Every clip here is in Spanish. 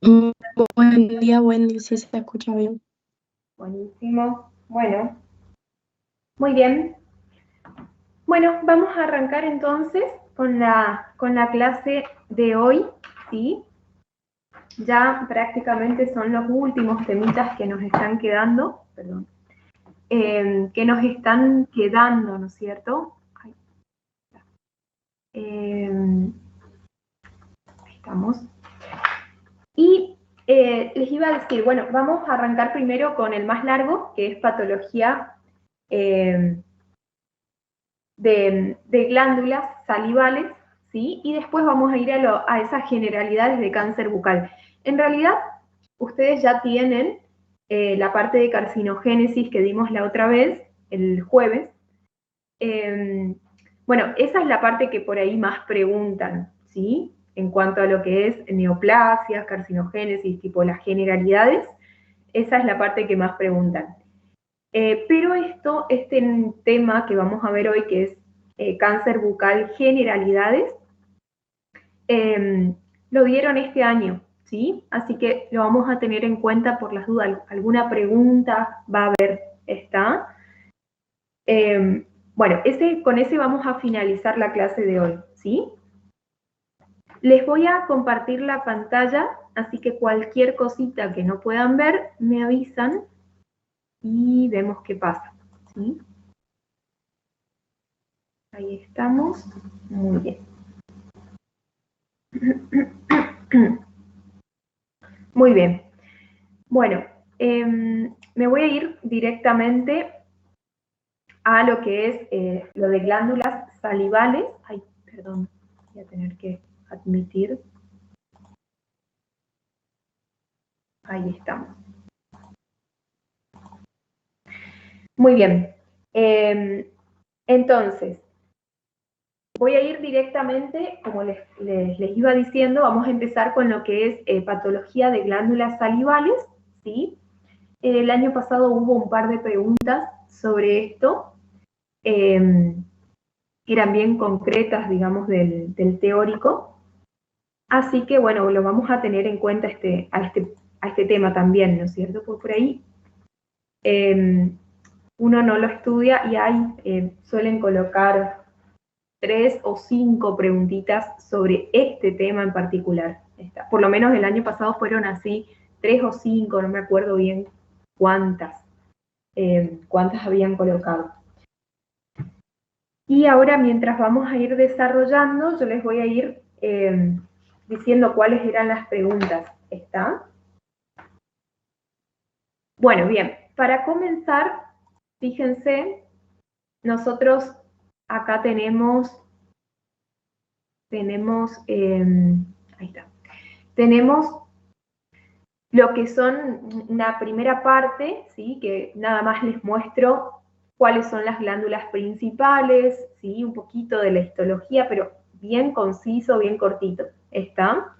Mm, buen día, sí se escucha bien. Buenísimo. Bueno, muy bien. Bueno, vamos a arrancar entonces con la clase de hoy, ¿sí? Ya prácticamente son los últimos temitas que nos están quedando, perdón, que nos están quedando, ¿no es cierto? Ahí estamos. Y les iba a decir, bueno, vamos a arrancar primero con el más largo, que es patología eh, de glándulas salivales, ¿sí? Y después vamos a ir a esas generalidades de cáncer bucal. En realidad, ustedes ya tienen la parte de carcinogénesis que dimos la otra vez, el jueves. Bueno, esa es la parte que por ahí más preguntan, ¿sí? En cuanto a lo que es neoplasias, carcinogénesis, tipo las generalidades, esa es la parte que más preguntan. Pero este tema que vamos a ver hoy, que es cáncer bucal generalidades, eh, lo dieron este año, ¿sí? Así que lo vamos a tener en cuenta por las dudas. ¿Alguna pregunta va a haber? ¿Está? Bueno, con ese vamos a finalizar la clase de hoy, ¿sí? Les voy a compartir la pantalla, así que cualquier cosita que no puedan ver, me avisan y vemos qué pasa, ¿sí? Ahí estamos. Muy bien. Muy bien. Bueno, me voy a ir directamente a lo que es lo de glándulas salivales. Ay, perdón, voy a tener que admitir. Ahí estamos. Muy bien. Entonces, voy a ir directamente, como les iba diciendo, vamos a empezar con lo que es patología de glándulas salivales, ¿sí? El año pasado hubo un par de preguntas sobre esto, que eran bien concretas, digamos, del teórico. Así que, bueno, lo vamos a tener en cuenta a este tema también, ¿no es cierto? Porque por ahí uno no lo estudia y suelen colocar 3 o 5 preguntitas sobre este tema en particular. Por lo menos el año pasado fueron así, 3 o 5, no me acuerdo bien cuántas habían colocado. Y ahora, mientras vamos a ir desarrollando, yo les voy a ir diciendo cuáles eran las preguntas. ¿Está? Bueno, bien, para comenzar, fíjense, nosotros acá ahí está, tenemos lo que son una primera parte, ¿sí? Que nada más les muestro cuáles son las glándulas principales, ¿sí? Un poquito de la histología, pero bien conciso, bien cortito. ¿Está?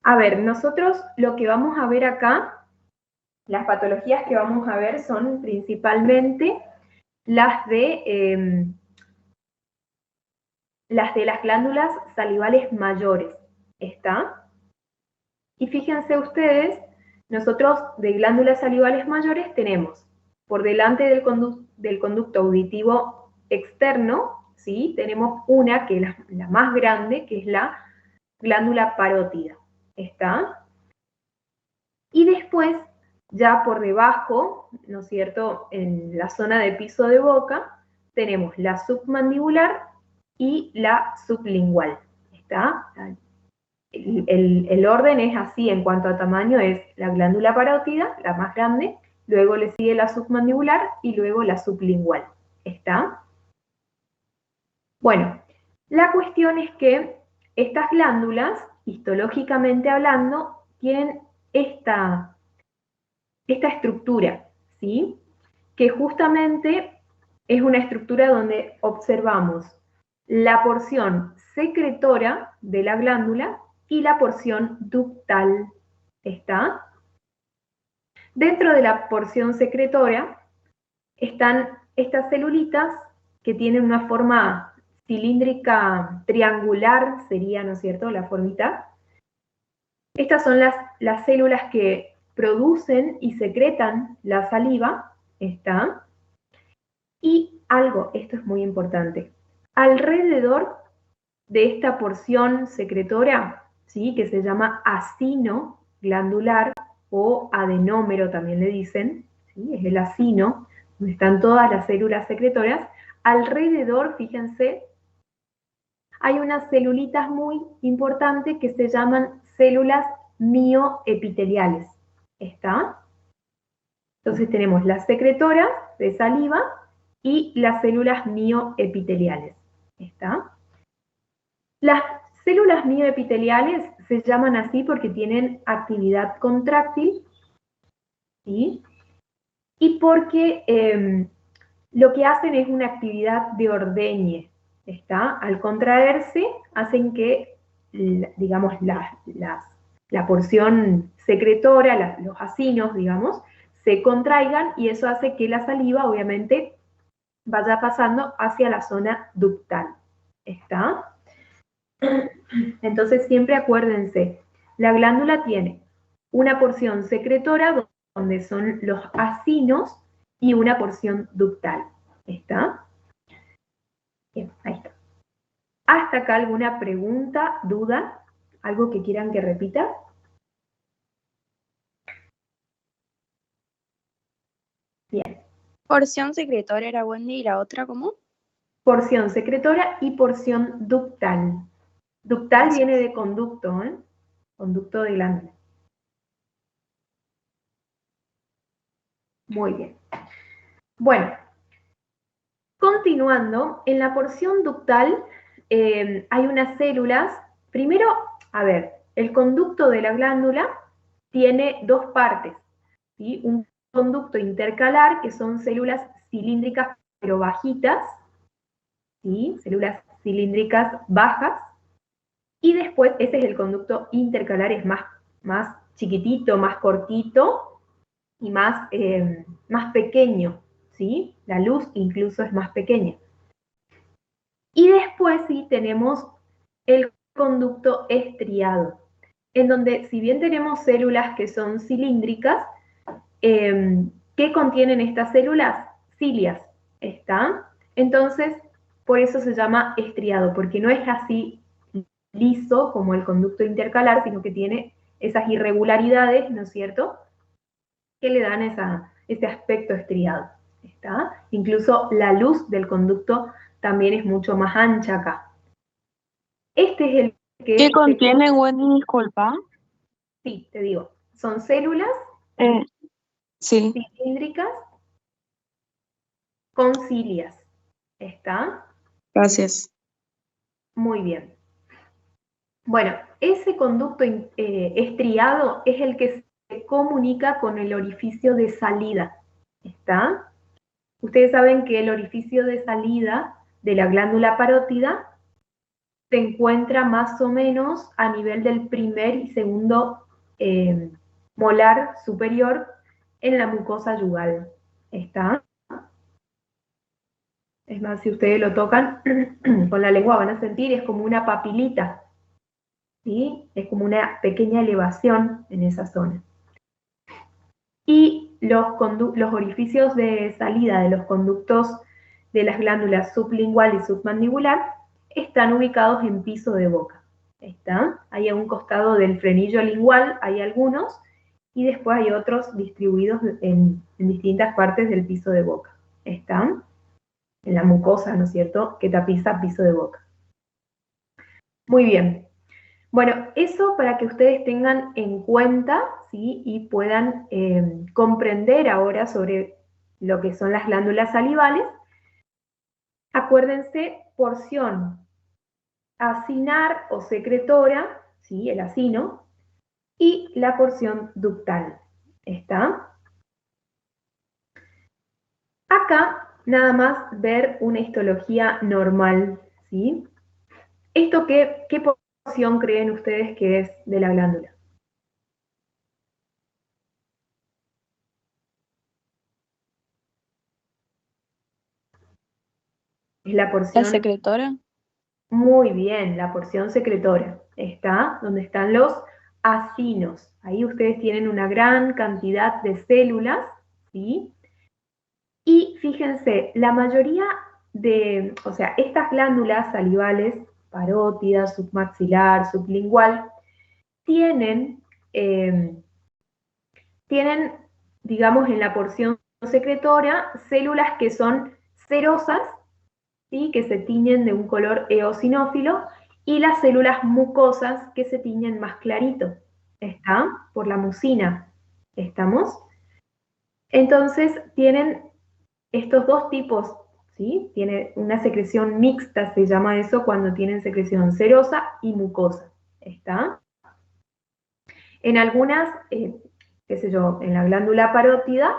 A ver, nosotros lo que vamos a ver acá, las patologías que vamos a ver son principalmente las de las glándulas salivales mayores. ¿Está? Y fíjense ustedes, nosotros de glándulas salivales mayores tenemos por delante del conducto auditivo externo, ¿sí? Tenemos una que es la más grande, que es la glándula parótida. ¿Está? Y después, ya por debajo, ¿no es cierto?, en la zona de piso de boca, tenemos la submandibular y la sublingual. ¿Está? El orden es así en cuanto a tamaño, es la glándula parótida, la más grande, luego le sigue la submandibular y luego la sublingual. ¿Está? Bueno, la cuestión es que estas glándulas, histológicamente hablando, tienen esta estructura, ¿sí? Que justamente es una estructura donde observamos la porción secretora de la glándula y la porción ductal. ¿Está? Dentro de la porción secretora están estas celulitas que tienen una forma cilíndrica triangular, sería, ¿no es cierto?, la formita, Estas son las células que producen y secretan la saliva, ¿está? Y algo, esto es muy importante, alrededor de esta porción secretora, ¿sí? Que se llama acino glandular o adenómero también le dicen, ¿sí? Es el acino, donde están todas las células secretoras. Alrededor, fíjense, hay unas celulitas muy importantes que se llaman células mioepiteliales. ¿Está? Entonces tenemos las secretoras de saliva y las células mioepiteliales. ¿Está? Las células mioepiteliales se llaman así porque tienen actividad contráctil, ¿sí? Y porque lo que hacen es una actividad de ordeñe, ¿está? Al contraerse, hacen que, digamos, la porción secretora, los acinos, digamos, se contraigan y eso hace que la saliva, obviamente, vaya pasando hacia la zona ductal, ¿está? Entonces siempre acuérdense, la glándula tiene una porción secretora donde son los acinos y una porción ductal. ¿Está? Bien, ahí está. ¿Hasta acá alguna pregunta, duda? ¿Algo que quieran que repita? Bien. Porción secretora era Wendy y la otra, ¿cómo? Porción secretora y porción ductal. Ductal Gracias. viene de conducto, ¿eh? Conducto de glándula. Muy bien. Bueno, continuando, en la porción ductal hay unas células. Primero, a ver, el conducto de la glándula tiene dos partes, ¿sí? Un conducto intercalar, que son células cilíndricas pero bajitas, ¿sí? Células cilíndricas bajas, y después ese es el conducto intercalar, es más chiquitito, más cortito y más pequeño, ¿sí? La luz incluso es más pequeña. Y después sí tenemos el conducto estriado, en donde si bien tenemos células que son cilíndricas, ¿qué contienen estas células? Cilias, ¿está? Entonces, por eso se llama estriado, porque no es así liso como el conducto intercalar, sino que tiene esas irregularidades, ¿no es cierto?, que le dan ese aspecto estriado, ¿está? Incluso la luz del conducto también es mucho más ancha acá. Este es el que ¿Qué contiene, Wendy? Disculpa. sí, te digo, son células Sí. cilíndricas con cilias, ¿está? Gracias. Muy bien. Bueno, ese conducto estriado es el que se comunica con el orificio de salida, ¿está? Ustedes saben que el orificio de salida de la glándula parótida se encuentra más o menos a nivel del primer y segundo molar superior en la mucosa yugal, ¿está? Es más, si ustedes lo tocan con la lengua van a sentir, es como una papilita, ¿sí? Es como una pequeña elevación en esa zona. Y los orificios de salida de los conductos de las glándulas sublingual y submandibular están ubicados en piso de boca. ¿Está? Hay a un costado del frenillo lingual, hay algunos, y después hay otros distribuidos en distintas partes del piso de boca. ¿Están? En la mucosa, ¿no es cierto?, que tapiza piso de boca. Muy bien. Bueno, eso para que ustedes tengan en cuenta, ¿sí? Y puedan comprender ahora sobre lo que son las glándulas salivales. Acuérdense, porción acinar o secretora, ¿sí? El acino, y la porción ductal. ¿Está? Acá nada más ver una histología normal, ¿sí? ¿Esto qué porción creen ustedes que es de la glándula? Es la ¿La porción, secretora? muy bien, la porción secretora. Está donde están los acinos. Ahí ustedes tienen una gran cantidad de células, ¿sí? Y fíjense, la mayoría de, o sea, estas glándulas salivales, parótida, submaxilar, sublingual, tienen, tienen, digamos, en la porción secretora, células que son cerosas, ¿sí? Que se tiñen de un color eosinófilo, y las células mucosas que se tiñen más clarito. ¿Está? Por la mucina. ¿Estamos? Entonces, tienen estos dos tipos, ¿sí? Tiene una secreción mixta, se llama eso, cuando tienen secreción serosa y mucosa. ¿Está? En algunas, qué sé yo, en la glándula parótida,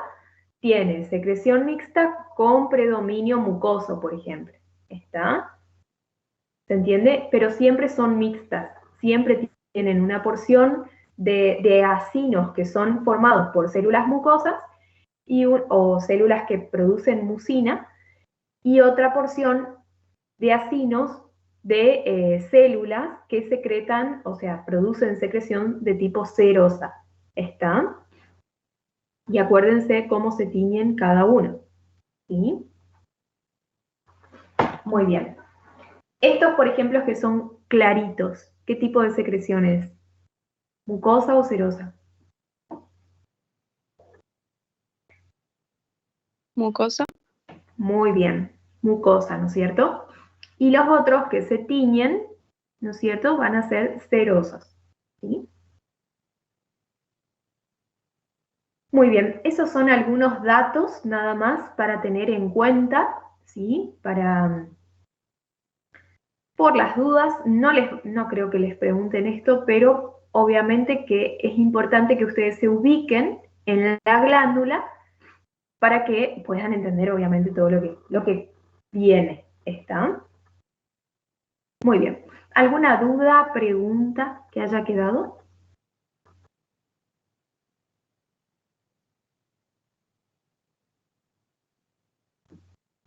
tiene secreción mixta con predominio mucoso, por ejemplo. ¿Está? ¿Se entiende? Pero siempre son mixtas, siempre tienen una porción de acinos que son formados por células mucosas o células que producen mucina, y otra porción de acinos de células que secretan, o sea, producen secreción de tipo serosa. ¿Está? Y acuérdense cómo se tiñen cada uno. ¿Sí? Muy bien. Estos, por ejemplo, que son claritos, ¿qué tipo de secreción es? ¿Mucosa o serosa? Mucosa. Muy bien, mucosa, ¿no es cierto? Y los otros que se tiñen, ¿no es cierto?, van a ser serosos. ¿Sí? Muy bien, esos son algunos datos nada más para tener en cuenta, ¿sí? Por las dudas, no creo que les pregunten esto, pero obviamente que es importante que ustedes se ubiquen en la glándula para que puedan entender obviamente todo lo que viene. ¿Está? Muy bien. ¿Alguna duda, pregunta que haya quedado?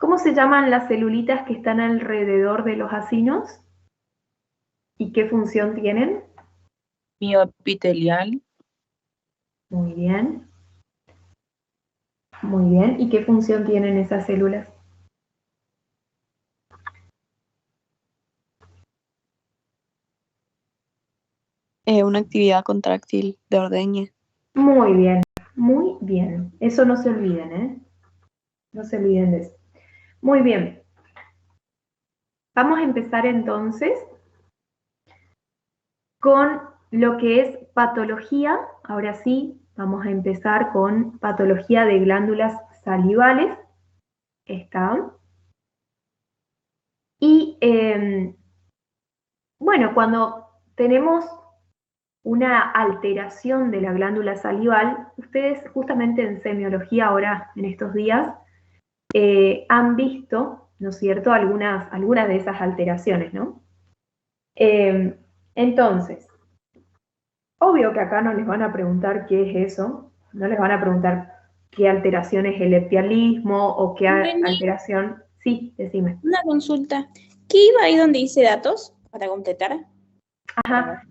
¿Cómo se llaman las celulitas que están alrededor de los acinos? ¿Y qué función tienen? Mioepitelial. Muy bien. Muy bien. ¿Y qué función tienen esas células? Una actividad contráctil de ordeñe. Muy bien. Muy bien. Eso no se olviden, ¿eh? No se olviden de eso. Muy bien. Vamos a empezar entonces con lo que es patología. Ahora sí, vamos a empezar con patología de glándulas salivales. ¿Está? Y bueno, cuando tenemos una alteración de la glándula salival, ustedes justamente en semiología ahora, en estos días, han visto, ¿no es cierto?, algunas de esas alteraciones, ¿no? Entonces, obvio que acá no les van a preguntar qué es eso, no les van a preguntar qué alteración es el leptialismo o qué Wendy, alteración. Sí, decime. una consulta. ¿Qué iba ahí donde dice datos para completar? Ajá,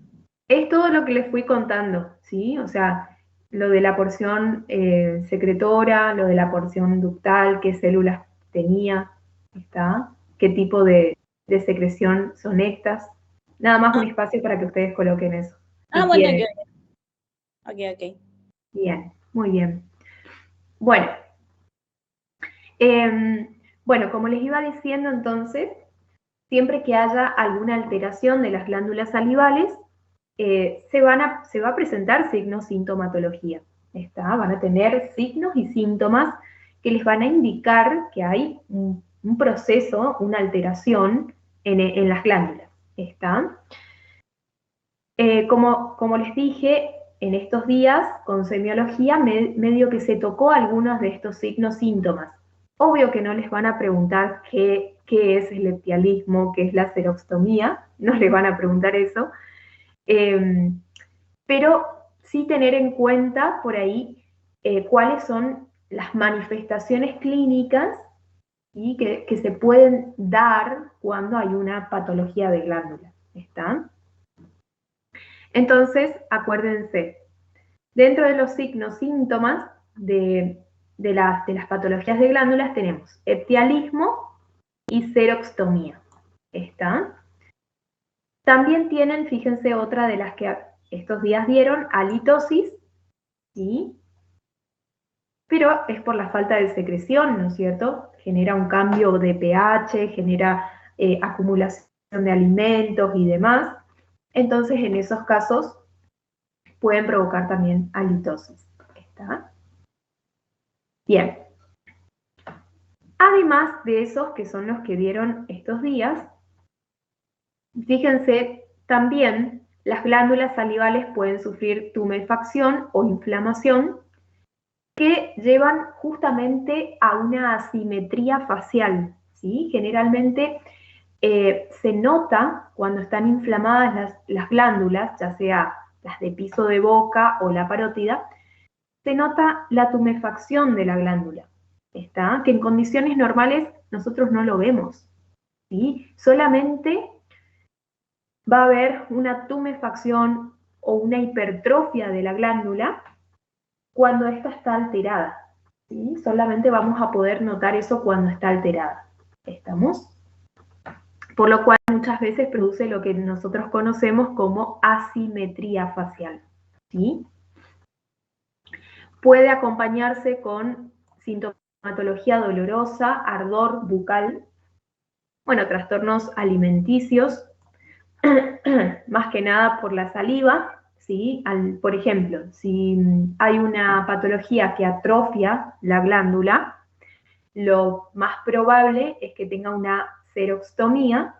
es todo lo que les fui contando, ¿sí? O sea, lo de la porción secretora, lo de la porción ductal, qué células tenía, ¿está? Qué tipo de secreción son estas. Nada más un Ah, espacio para que ustedes coloquen eso, si bueno, quieren. ok. Bien, muy bien. Bueno, bueno, como les iba diciendo entonces, siempre que haya alguna alteración de las glándulas salivales, se va a presentar signos sintomatología. ¿Está? Van a tener signos y síntomas que les van a indicar que hay un proceso, una alteración en las glándulas. ¿Está? Como les dije, en estos días, con semiología, medio que se tocó algunos de estos signos, síntomas. Obvio que no les van a preguntar qué es el leptialismo, qué es la xerostomía, no les van a preguntar eso, pero sí tener en cuenta por ahí cuáles son las manifestaciones clínicas y que se pueden dar cuando hay una patología de glándula. ¿Está? Entonces, acuérdense, dentro de los signos, síntomas de las patologías de glándulas tenemos eptialismo y xeroxtomía. ¿Está? También tienen, fíjense, otra de las que estos días vieron, halitosis, ¿sí? Pero es por la falta de secreción, ¿no es cierto? Genera un cambio de pH, genera acumulación de alimentos y demás. Entonces, en esos casos, pueden provocar también halitosis. ¿Está? Bien. Además de esos que son los que vieron estos días, fíjense, también las glándulas salivales pueden sufrir tumefacción o inflamación que llevan justamente a una asimetría facial, ¿sí? Generalmente se nota cuando están inflamadas las glándulas, ya sea las de piso de boca o la parótida, se nota la tumefacción de la glándula, ¿está? Que en condiciones normales nosotros no lo vemos, ¿sí? Solamente va a haber una tumefacción o una hipertrofia de la glándula cuando esta está alterada, ¿sí? Solamente vamos a poder notar eso cuando está alterada. ¿Estamos? Por lo cual muchas veces produce lo que nosotros conocemos como asimetría facial, ¿sí? Puede acompañarse con sintomatología dolorosa, ardor bucal, bueno, trastornos alimenticios, más que nada por la saliva, ¿sí? Por ejemplo, si hay una patología que atrofia la glándula, lo más probable es que tenga una xeroxtomía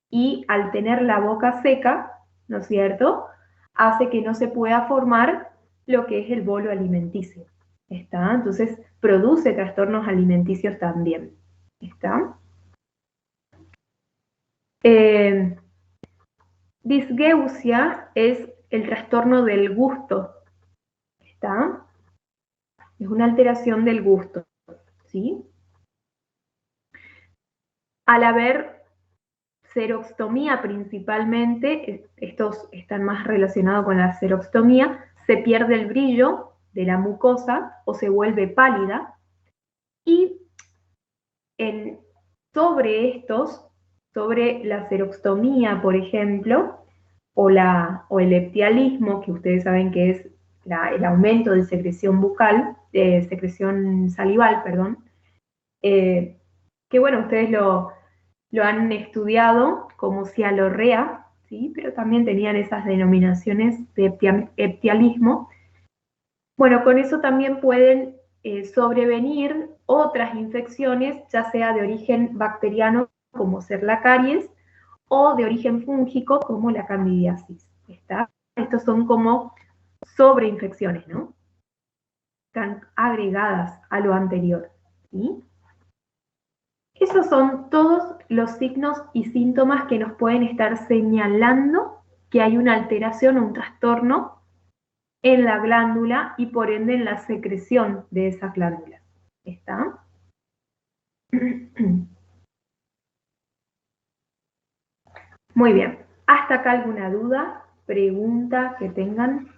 y al tener la boca seca, ¿no es cierto?, hace que no se pueda formar lo que es el bolo alimenticio. ¿Está? Entonces, produce trastornos alimenticios también. ¿Está? Disgeusia es el trastorno del gusto. ¿Está? Es una alteración del gusto. ¿Sí? Al haber xeroxtomía principalmente, estos están más relacionados con la xeroxtomía, se pierde el brillo de la mucosa o se vuelve pálida y sobre la xeroxtomía, por ejemplo, o el eptialismo, que ustedes saben que es el aumento de secreción bucal, de secreción salival, perdón, que bueno, ustedes lo han estudiado como cialorrea, ¿sí? Pero también tenían esas denominaciones de eptialismo. Bueno, con eso también pueden sobrevenir otras infecciones, ya sea de origen bacteriano, como ser la caries, o de origen fúngico, como la candidiasis. ¿Está? Estos son como sobreinfecciones, ¿no? Están agregadas a lo anterior, ¿sí? Esos son todos los signos y síntomas que nos pueden estar señalando que hay una alteración o un trastorno en la glándula y por ende en la secreción de esas glándulas. ¿Está? Muy bien. ¿Hasta acá alguna duda, pregunta que tengan?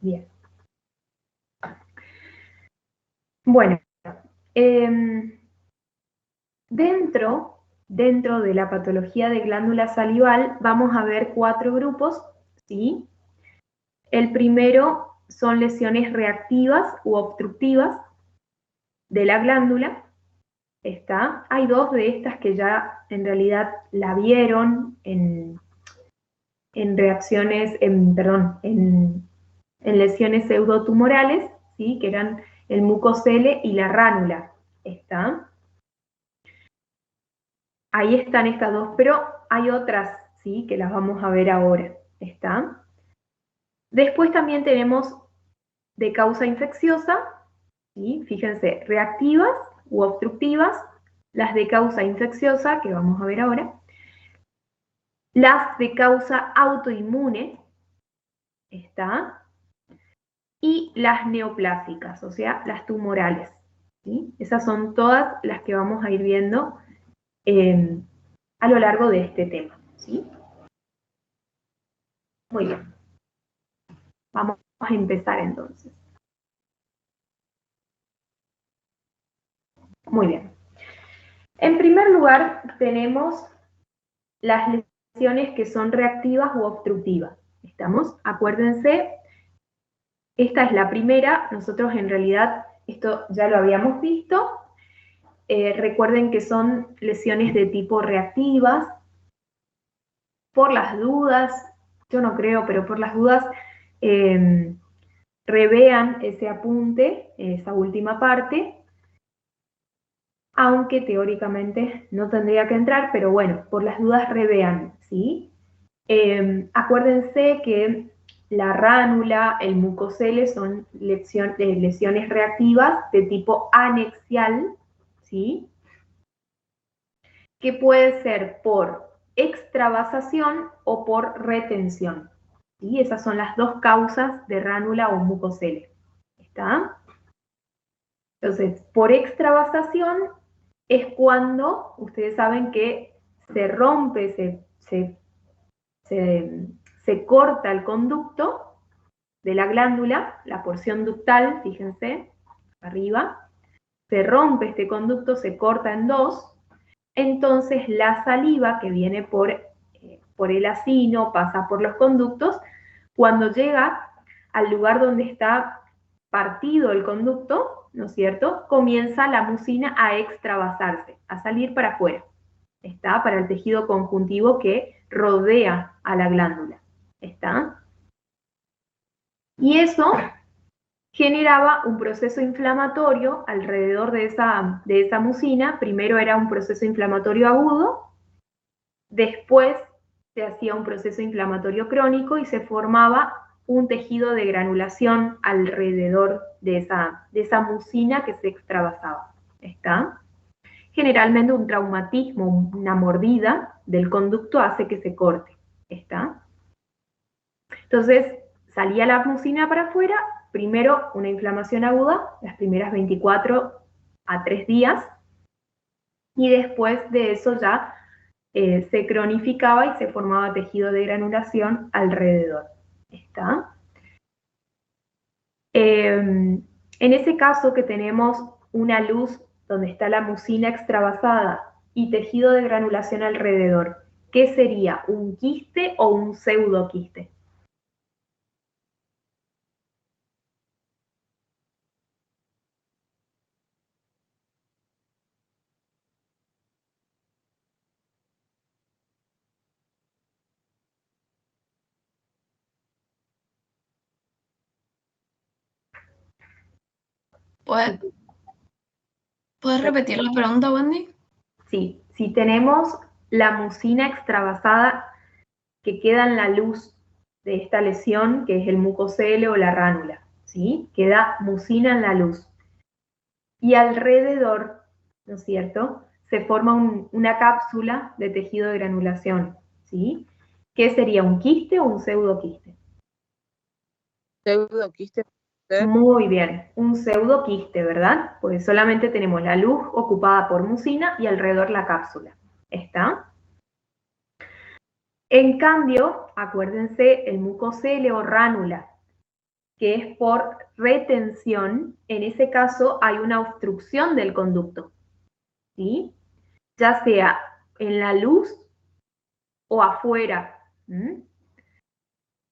Bien. Bueno, dentro de la patología de glándula salival vamos a ver 4 grupos, ¿sí? El primero son lesiones reactivas u obstructivas de la glándula. ¿Está? Hay 2 de estas que ya en realidad la vieron en reacciones, en lesiones pseudotumorales, ¿sí? Que eran el mucocele y la ránula. ¿Está? Ahí están estas 2, pero hay otras, ¿sí? Que las vamos a ver ahora. ¿Está? Después también tenemos de causa infecciosa, ¿sí? Fíjense, reactivas u obstructivas, las de causa infecciosa, que vamos a ver ahora, las de causa autoinmune, ¿está? y las neoplásicas, o sea, las tumorales. ¿Sí? Esas son todas las que vamos a ir viendo a lo largo de este tema. ¿Sí? Muy bien. Vamos a empezar entonces. Muy bien. En primer lugar, tenemos las lesiones que son reactivas u obstructivas. ¿Estamos? Acuérdense, esta es la primera. Nosotros en realidad esto ya lo habíamos visto. Recuerden que son lesiones de tipo reactivas. Por las dudas, yo no creo, pero por las dudas, revean ese apunte, esa última parte, aunque teóricamente no tendría que entrar, pero bueno, por las dudas revean, ¿sí? Acuérdense que la ránula, el mucocele son lesiones reactivas de tipo anexial, ¿sí? Que puede ser por extravasación o por retención. ¿Sí? Esas son las dos causas de ránula o mucocele. ¿Está? Entonces, por extravasación es cuando ustedes saben que se rompe, se corta el conducto de la glándula, la porción ductal, fíjense, arriba, se rompe este conducto, se corta en dos. Entonces la saliva que viene por el acino, pasa por los conductos, cuando llega al lugar donde está partido el conducto, ¿no es cierto?, comienza la mucina a extravasarse, a salir para afuera. ¿Está? Para el tejido conjuntivo que rodea a la glándula. ¿Está? Y eso generaba un proceso inflamatorio alrededor de esa mucina. Primero era un proceso inflamatorio agudo, después se hacía un proceso inflamatorio crónico y se formaba un tejido de granulación alrededor de esa mucina que se extravasaba. ¿Está? Generalmente un traumatismo, una mordida del conducto hace que se corte. ¿Está? Entonces, salía la mucina para afuera, primero una inflamación aguda, las primeras 24 a 3 días, y después de eso ya se cronificaba y se formaba tejido de granulación alrededor. ¿Está? En ese caso que tenemos una luz donde está la mucina extravasada y tejido de granulación alrededor, ¿qué sería? ¿Un quiste o un pseudoquiste? ¿Puedes repetir la pregunta, Wendy? Sí, si tenemos la mucina extravasada que queda en la luz de esta lesión, que es el mucocele o la ránula, ¿sí? Queda mucina en la luz. Y alrededor, ¿no es cierto?, se forma una cápsula de tejido de granulación, ¿sí? ¿Qué sería, un quiste o un pseudoquiste? Pseudoquiste. Muy bien, un pseudoquiste, ¿verdad? Pues solamente tenemos la luz ocupada por mucina y alrededor la cápsula. ¿Está? En cambio, acuérdense, el mucocele o ránula, que es por retención, en ese caso hay una obstrucción del conducto, ¿sí? Ya sea en la luz o afuera.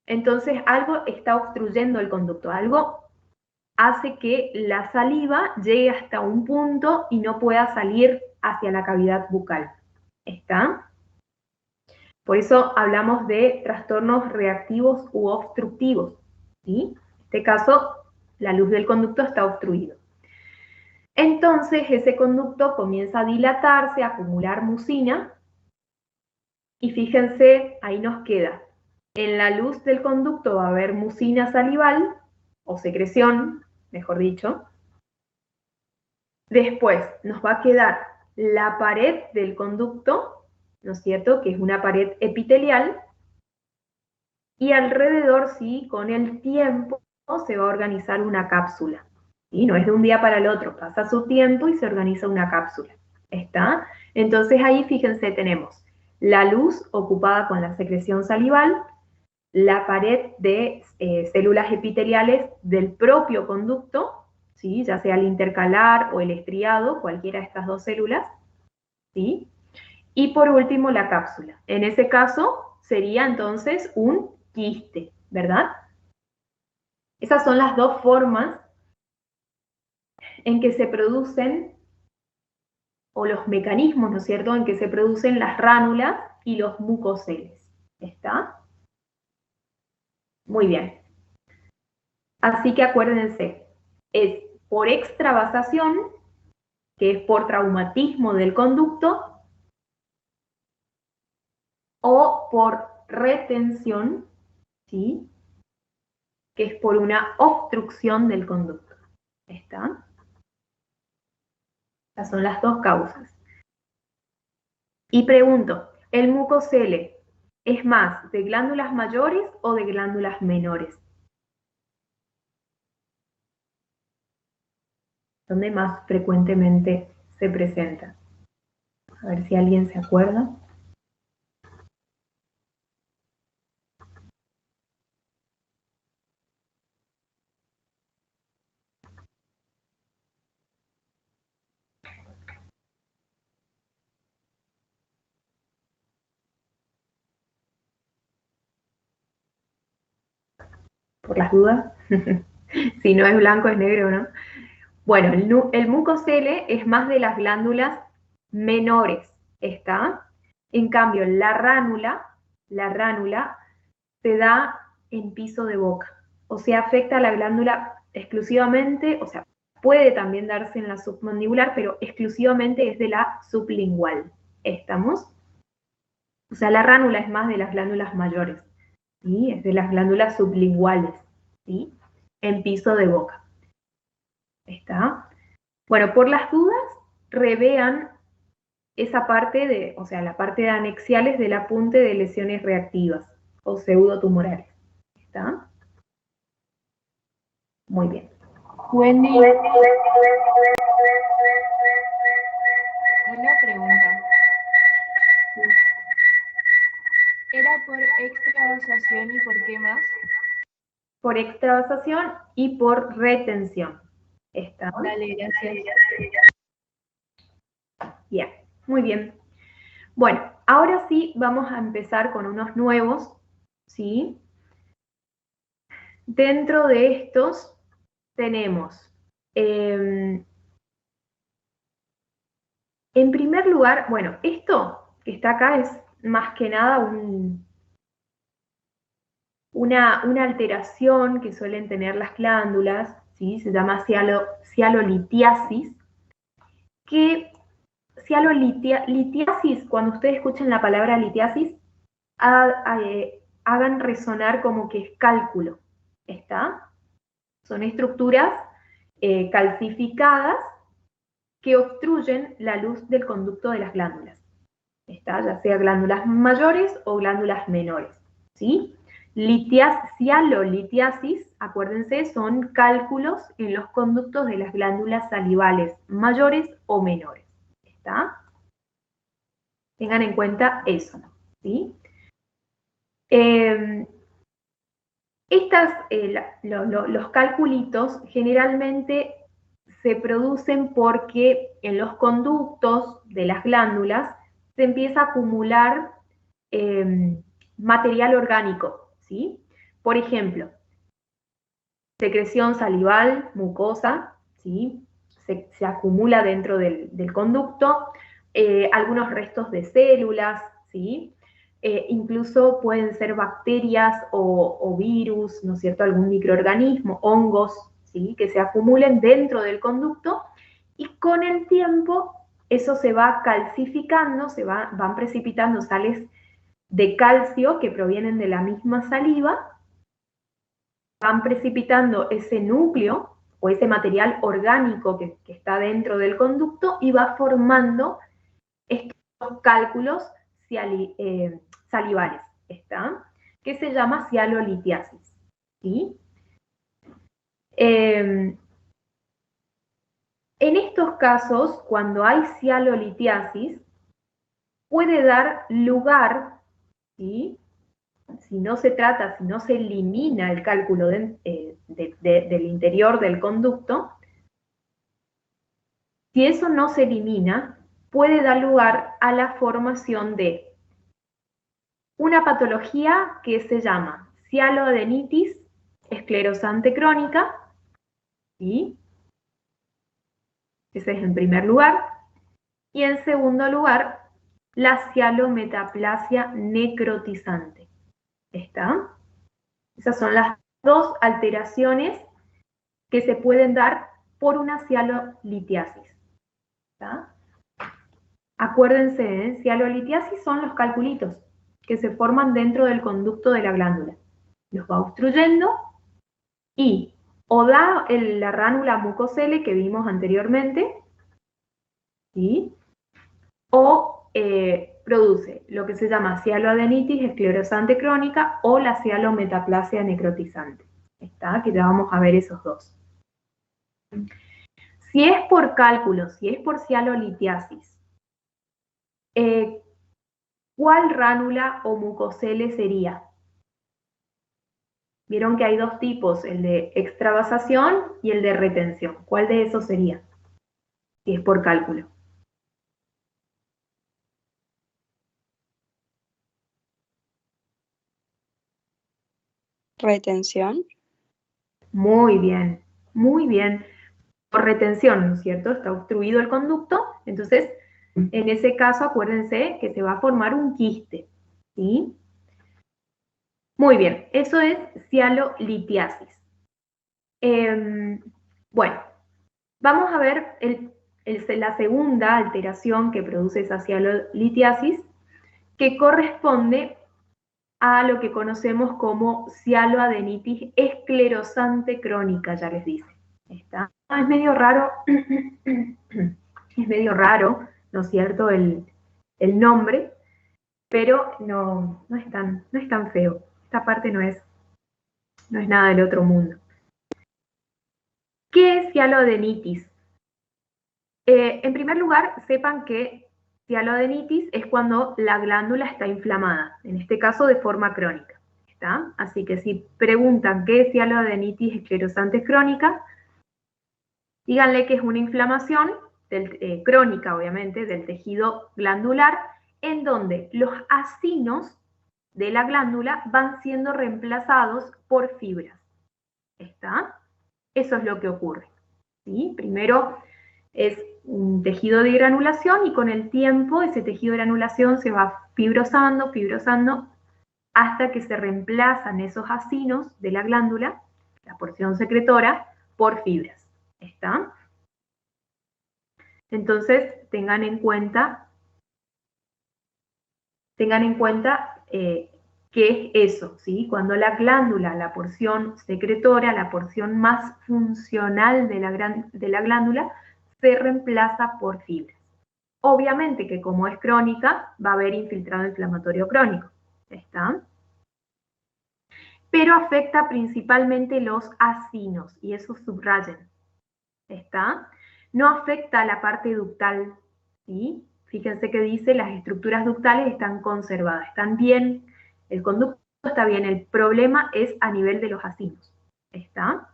Entonces algo está obstruyendo el conducto, algo hace que la saliva llegue hasta un punto y no pueda salir hacia la cavidad bucal. ¿Está? Por eso hablamos de trastornos reactivos u obstructivos, ¿sí? En este caso, la luz del conducto está obstruido. Entonces, ese conducto comienza a dilatarse, a acumular mucina, y fíjense, ahí nos queda. En la luz del conducto va a haber mucina salival, o secreción, mejor dicho. Después nos va a quedar la pared del conducto, ¿no es cierto?, que es una pared epitelial, y alrededor, sí, con el tiempo, se va a organizar una cápsula. ¿Sí? No es de un día para el otro, pasa su tiempo y se organiza una cápsula. ¿Está? Entonces ahí, fíjense, tenemos la luz ocupada con la secreción salival, la pared de células epiteliales del propio conducto, ¿sí? Ya sea el intercalar o el estriado, cualquiera de estas dos células, ¿sí? Y por último la cápsula. En ese caso sería entonces un quiste, ¿verdad? Esas son las dos formas en que se producen, o los mecanismos, ¿no es cierto?, en que se producen las ránulas y los mucoceles. ¿Está? Muy bien. Así que acuérdense, es por extravasación, que es por traumatismo del conducto, o por retención, ¿sí?, que es por una obstrucción del conducto. ¿Está? Estas son las dos causas. Y pregunto, ¿el mucocele es más de glándulas mayores o de glándulas menores? ¿Dónde más frecuentemente se presenta? A ver si alguien se acuerda. Por las dudas. Si no es blanco, es negro, ¿no? Bueno, el mucocele es más de las glándulas menores, ¿está? En cambio, la ránula se da en piso de boca, o sea, afecta a la glándula exclusivamente, o sea, puede también darse en la submandibular, pero exclusivamente es de la sublingual, ¿estamos? O sea, la ránula es más de las glándulas mayores, ¿sí? Es de las glándulas sublinguales, ¿sí? En piso de boca. ¿Está? Bueno, por las dudas, revean esa parte de, o sea, la parte de anexiales del apunte de lesiones reactivas o pseudotumorales. ¿Está? Muy bien. Wendy, Una pregunta. ¿Era por extravasación y por qué más? Por extravasación y por retención. ¿Está? Dale, gracias. Bien, muy bien. Bueno, ahora sí vamos a empezar con unos nuevos, ¿sí? Dentro de estos tenemos, en primer lugar, bueno, esto que está acá es más que nada una alteración que suelen tener las glándulas, ¿sí? Se llama cialolitiasis, que litiasis, cuando ustedes escuchen la palabra litiasis, hagan resonar como que es cálculo, ¿está? Son estructuras calcificadas que obstruyen la luz del conducto de las glándulas, ¿está? Ya sea glándulas mayores o glándulas menores, ¿sí? Cialolitiasis, acuérdense, son cálculos en los conductos de las glándulas salivales mayores o menores, ¿está? Tengan en cuenta eso, ¿sí? Los calculitos generalmente se producen porque en los conductos de las glándulas se empieza a acumular material orgánico, ¿sí? Por ejemplo, secreción salival, mucosa, ¿sí? Se acumula dentro del conducto, algunos restos de células, ¿sí? Incluso pueden ser bacterias o virus, ¿no es cierto?, algún microorganismo, hongos, ¿sí?, que se acumulen dentro del conducto, y con el tiempo eso se va calcificando, van precipitando sales de calcio que provienen de la misma saliva, van precipitando ese núcleo o ese material orgánico que está dentro del conducto y va formando estos cálculos salivales, ¿está? Que se llama cialolitiasis, ¿sí? En estos casos, cuando hay cialolitiasis, puede dar lugar, ¿sí? Si no se trata, si no se elimina el cálculo del interior del conducto, si eso no se elimina, puede dar lugar a la formación de una patología que se llama cialoadenitis esclerosante crónica, ¿sí? Ese es en primer lugar. Y en segundo lugar, la cialometaplasia necrotizante. ¿Está? Esas son las dos alteraciones que se pueden dar por una cialolitiasis. ¿Está? Acuérdense, cialolitiasis son los calculitos que se forman dentro del conducto de la glándula. Los va obstruyendo y o da la ránula mucosele que vimos anteriormente, ¿sí? O produce lo que se llama cialoadenitis esclerosante crónica o la cialometaplasia necrotizante. ¿Está? Que ya vamos a ver esos dos. Si es por cálculo, si es por cialolitiasis, ¿cuál ránula o mucosele sería? Vieron que hay dos tipos, el de extravasación y el de retención. ¿Cuál de esos sería? Si es por cálculo. Retención. Muy bien, muy bien. Por retención, ¿no es cierto? Está obstruido el conducto, entonces en ese caso acuérdense que se va a formar un quiste, ¿sí? Muy bien, eso es cialolitiasis. Bueno, vamos a ver la segunda alteración que produce esa cialolitiasis, que corresponde a lo que conocemos como cialoadenitis esclerosante crónica, ya les dice. ¿Está? Es medio raro, es medio raro, ¿no es cierto?, el nombre, pero no es tan feo. Esta parte no es nada del otro mundo. ¿Qué es cialoadenitis? En primer lugar, sepan que cialoadenitis es cuando la glándula está inflamada, en este caso de forma crónica. ¿Está? Así que si preguntan qué es cialoadenitis esclerosante crónica, díganle que es una inflamación crónica, obviamente, del tejido glandular, en donde los acinos de la glándula van siendo reemplazados por fibras. ¿Está? Eso es lo que ocurre. ¿Sí? Primero es un tejido de granulación y con el tiempo ese tejido de granulación se va fibrosando, hasta que se reemplazan esos acinos de la glándula, la porción secretora, por fibras. ¿Está? Entonces, tengan en cuenta qué es eso, ¿sí? Cuando la glándula, la porción secretora, la porción más funcional de la glándula, se reemplaza por fibras. Obviamente que como es crónica, va a haber infiltrado inflamatorio crónico, ¿está? Pero afecta principalmente los acinos, y eso subrayen, ¿está? No afecta a la parte ductal, ¿sí? Fíjense que dice las estructuras ductales están conservadas, están bien, el conducto está bien, el problema es a nivel de los acinos, ¿está?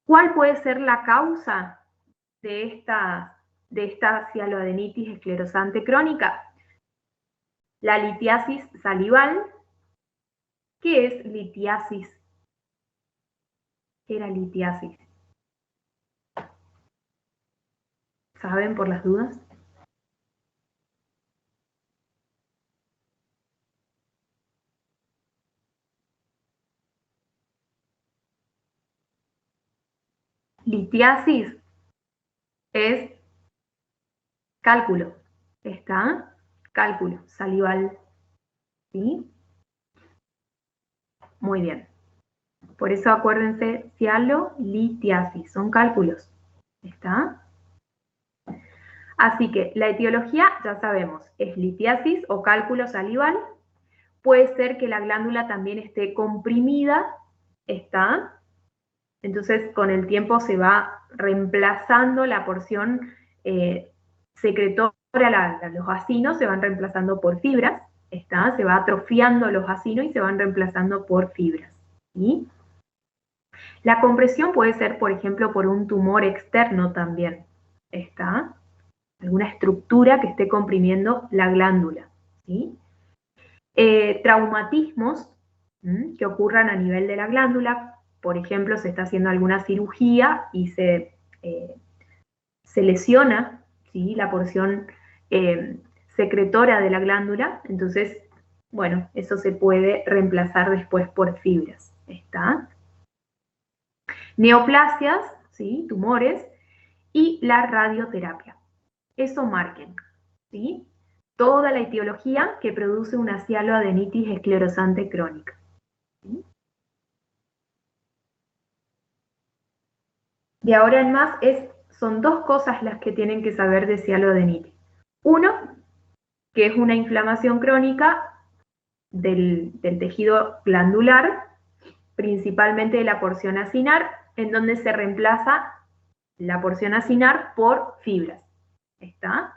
¿Cuál puede ser la causa de esta cialoadenitis esclerosante crónica? La litiasis salival. ¿Qué es litiasis? ¿Qué era litiasis? ¿Saben por las dudas? Litiasis es cálculo, ¿está? Cálculo salival, ¿sí? Muy bien. Por eso acuérdense, cialolitiasis, son cálculos, ¿está? Así que la etiología ya sabemos, es litiasis o cálculo salival. Puede ser que la glándula también esté comprimida, ¿Está? Entonces, con el tiempo se va reemplazando la porción secretora, los acinos se van reemplazando por fibras, ¿está? Se va atrofiando los acinos y se van reemplazando por fibras, ¿sí? La compresión puede ser, por ejemplo, por un tumor externo también, ¿está? Alguna estructura que esté comprimiendo la glándula, ¿sí? Traumatismos que ocurran a nivel de la glándula, por ejemplo, se está haciendo alguna cirugía y se lesiona, ¿sí?, la porción secretora de la glándula, entonces, bueno, eso se puede reemplazar después por fibras, ¿está? Neoplasias, ¿sí?, tumores, y la radioterapia. Eso marquen, ¿sí?, toda la etiología que produce una cialoadenitis esclerosante crónica. ¿Sí? De ahora en más son dos cosas las que tienen que saber de cialoadenitis. Uno, que es una inflamación crónica del tejido glandular, principalmente de la porción acinar, en donde se reemplaza la porción acinar por fibras. ¿Está?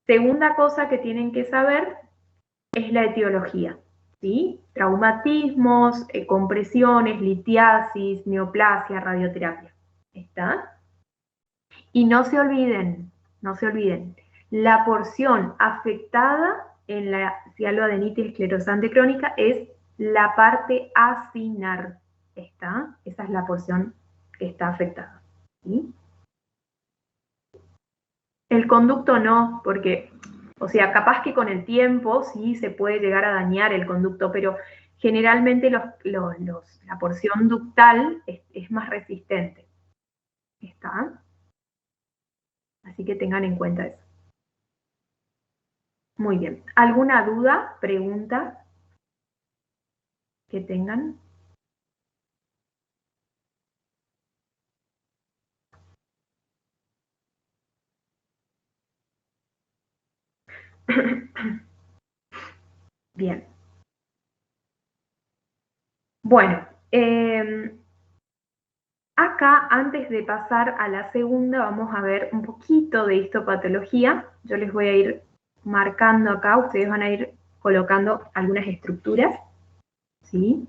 Segunda cosa que tienen que saber es la etiología, ¿sí? Traumatismos, compresiones, litiasis, neoplasia, radioterapia. ¿Está? Y no se olviden, la porción afectada en la cialoadenitis esclerosante crónica es la parte acinar. ¿Está? Esa es la porción que está afectada, ¿sí? El conducto no, porque, o sea, capaz que con el tiempo sí se puede llegar a dañar el conducto, pero generalmente la porción ductal es más resistente. ¿Está? Así que tengan en cuenta eso. Muy bien. ¿Alguna duda, pregunta que tengan? Bien. Bueno, acá antes de pasar a la segunda vamos a ver un poquito de histopatología. Yo les voy a ir marcando acá, ustedes van a ir colocando algunas estructuras, ¿sí?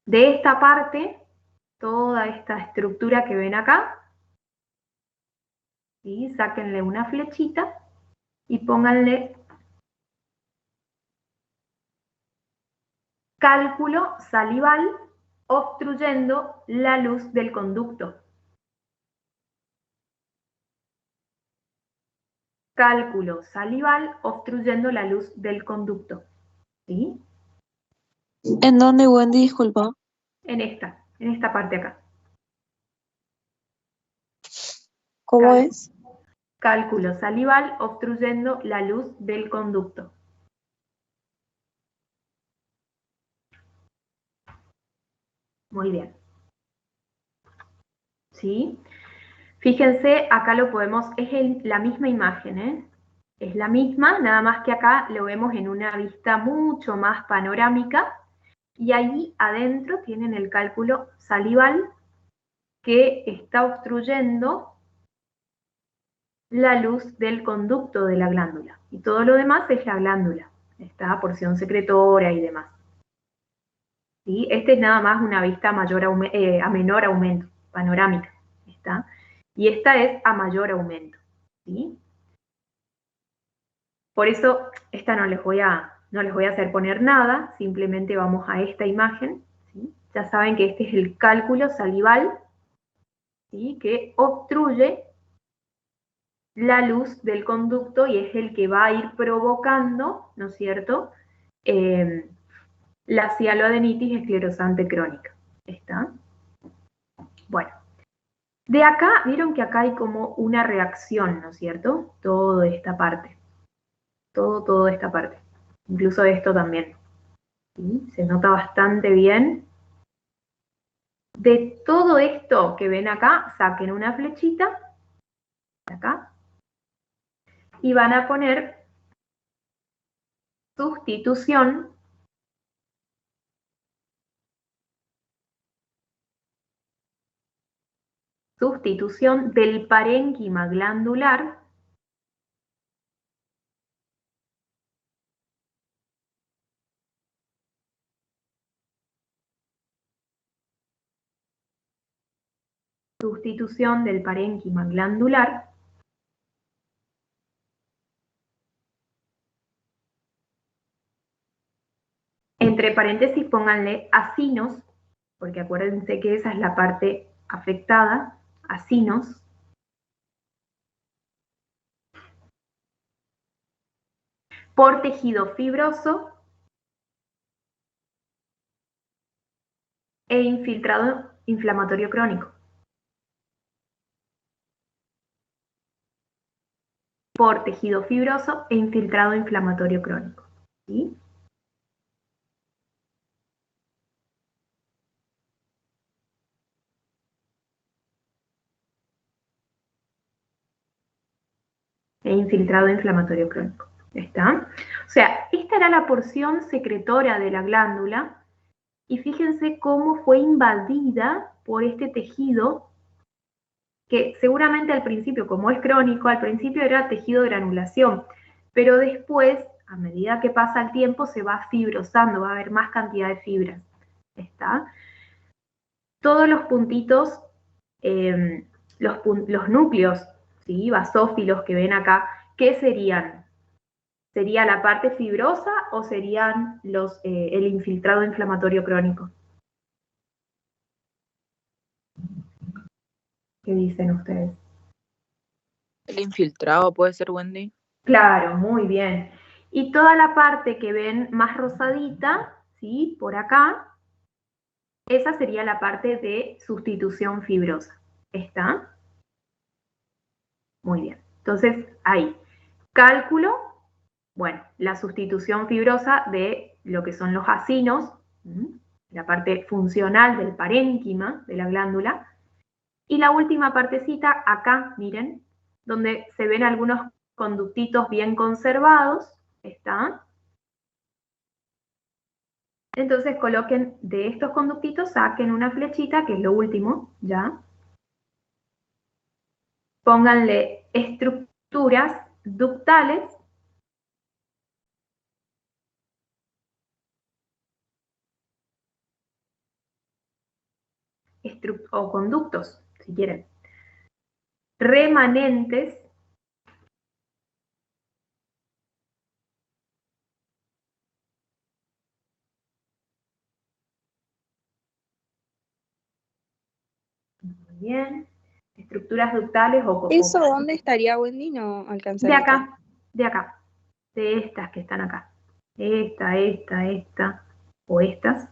De esta parte, toda esta estructura que ven acá, ¿sí?, sáquenle una flechita y pónganle cálculo salival obstruyendo la luz del conducto. Cálculo salival obstruyendo la luz del conducto. ¿Sí? ¿En dónde, Wendy? Disculpa. En esta parte acá. ¿Cómo es? Cálculo salival obstruyendo la luz del conducto. Muy bien. ¿Sí? Fíjense, acá lo podemos, es la misma imagen, ¿eh? Es la misma, nada más que acá lo vemos en una vista mucho más panorámica, y ahí adentro tienen el cálculo salival que está obstruyendo la luz del conducto de la glándula. Y todo lo demás es la glándula, esta porción secretora y demás. ¿Sí? Este es nada más una vista a menor aumento, panorámica. ¿Está? Y esta es a mayor aumento. ¿Sí? Por eso, esta no les voy a hacer poner nada, simplemente vamos a esta imagen. ¿Sí? Ya saben que este es el cálculo salival, ¿sí?, que obstruye la luz del conducto y es el que va a ir provocando, ¿no es cierto?, la cialoadenitis esclerosante crónica. ¿Está? Bueno, de acá, vieron que acá hay como una reacción, ¿no es cierto? Toda esta parte. Toda esta parte. Incluso esto también. ¿Sí? Se nota bastante bien. De todo esto que ven acá, saquen una flechita, acá, y van a poner sustitución sustitución del parénquima glandular entre paréntesis pónganle acinos, porque acuérdense que esa es la parte afectada, acinos, por tejido fibroso e infiltrado inflamatorio crónico. Por tejido fibroso e infiltrado inflamatorio crónico. ¿Sí? E infiltrado inflamatorio crónico. ¿Está? O sea, esta era la porción secretora de la glándula y fíjense cómo fue invadida por este tejido que seguramente al principio, como es crónico, al principio era tejido de granulación, pero después, a medida que pasa el tiempo, se va fibrosando, va a haber más cantidad de fibras. ¿Está? Todos los puntitos, los núcleos, ¿sí? Basófilos que ven acá, ¿qué serían? ¿Sería la parte fibrosa o serían el infiltrado inflamatorio crónico? ¿Qué dicen ustedes? El infiltrado puede ser, Wendy. Claro, muy bien. Y toda la parte que ven más rosadita, ¿sí? Por acá, esa sería la parte de sustitución fibrosa. ¿Está? Muy bien. Entonces, ahí. Cálculo, bueno, la sustitución fibrosa de lo que son los acinos, la parte funcional del parénquima de la glándula. Y la última partecita, acá, miren, donde se ven algunos conductitos bien conservados, ¿está? Entonces coloquen de estos conductitos, saquen una flechita, que es lo último, ¿ya? Pónganle estructuras ductales o conductos, si quieren, remanentes muy bien, estructuras ductales o ¿Eso dónde estaría, Wendy? No alcancé a de notar. acá, de estas que están acá. Esta, o estas.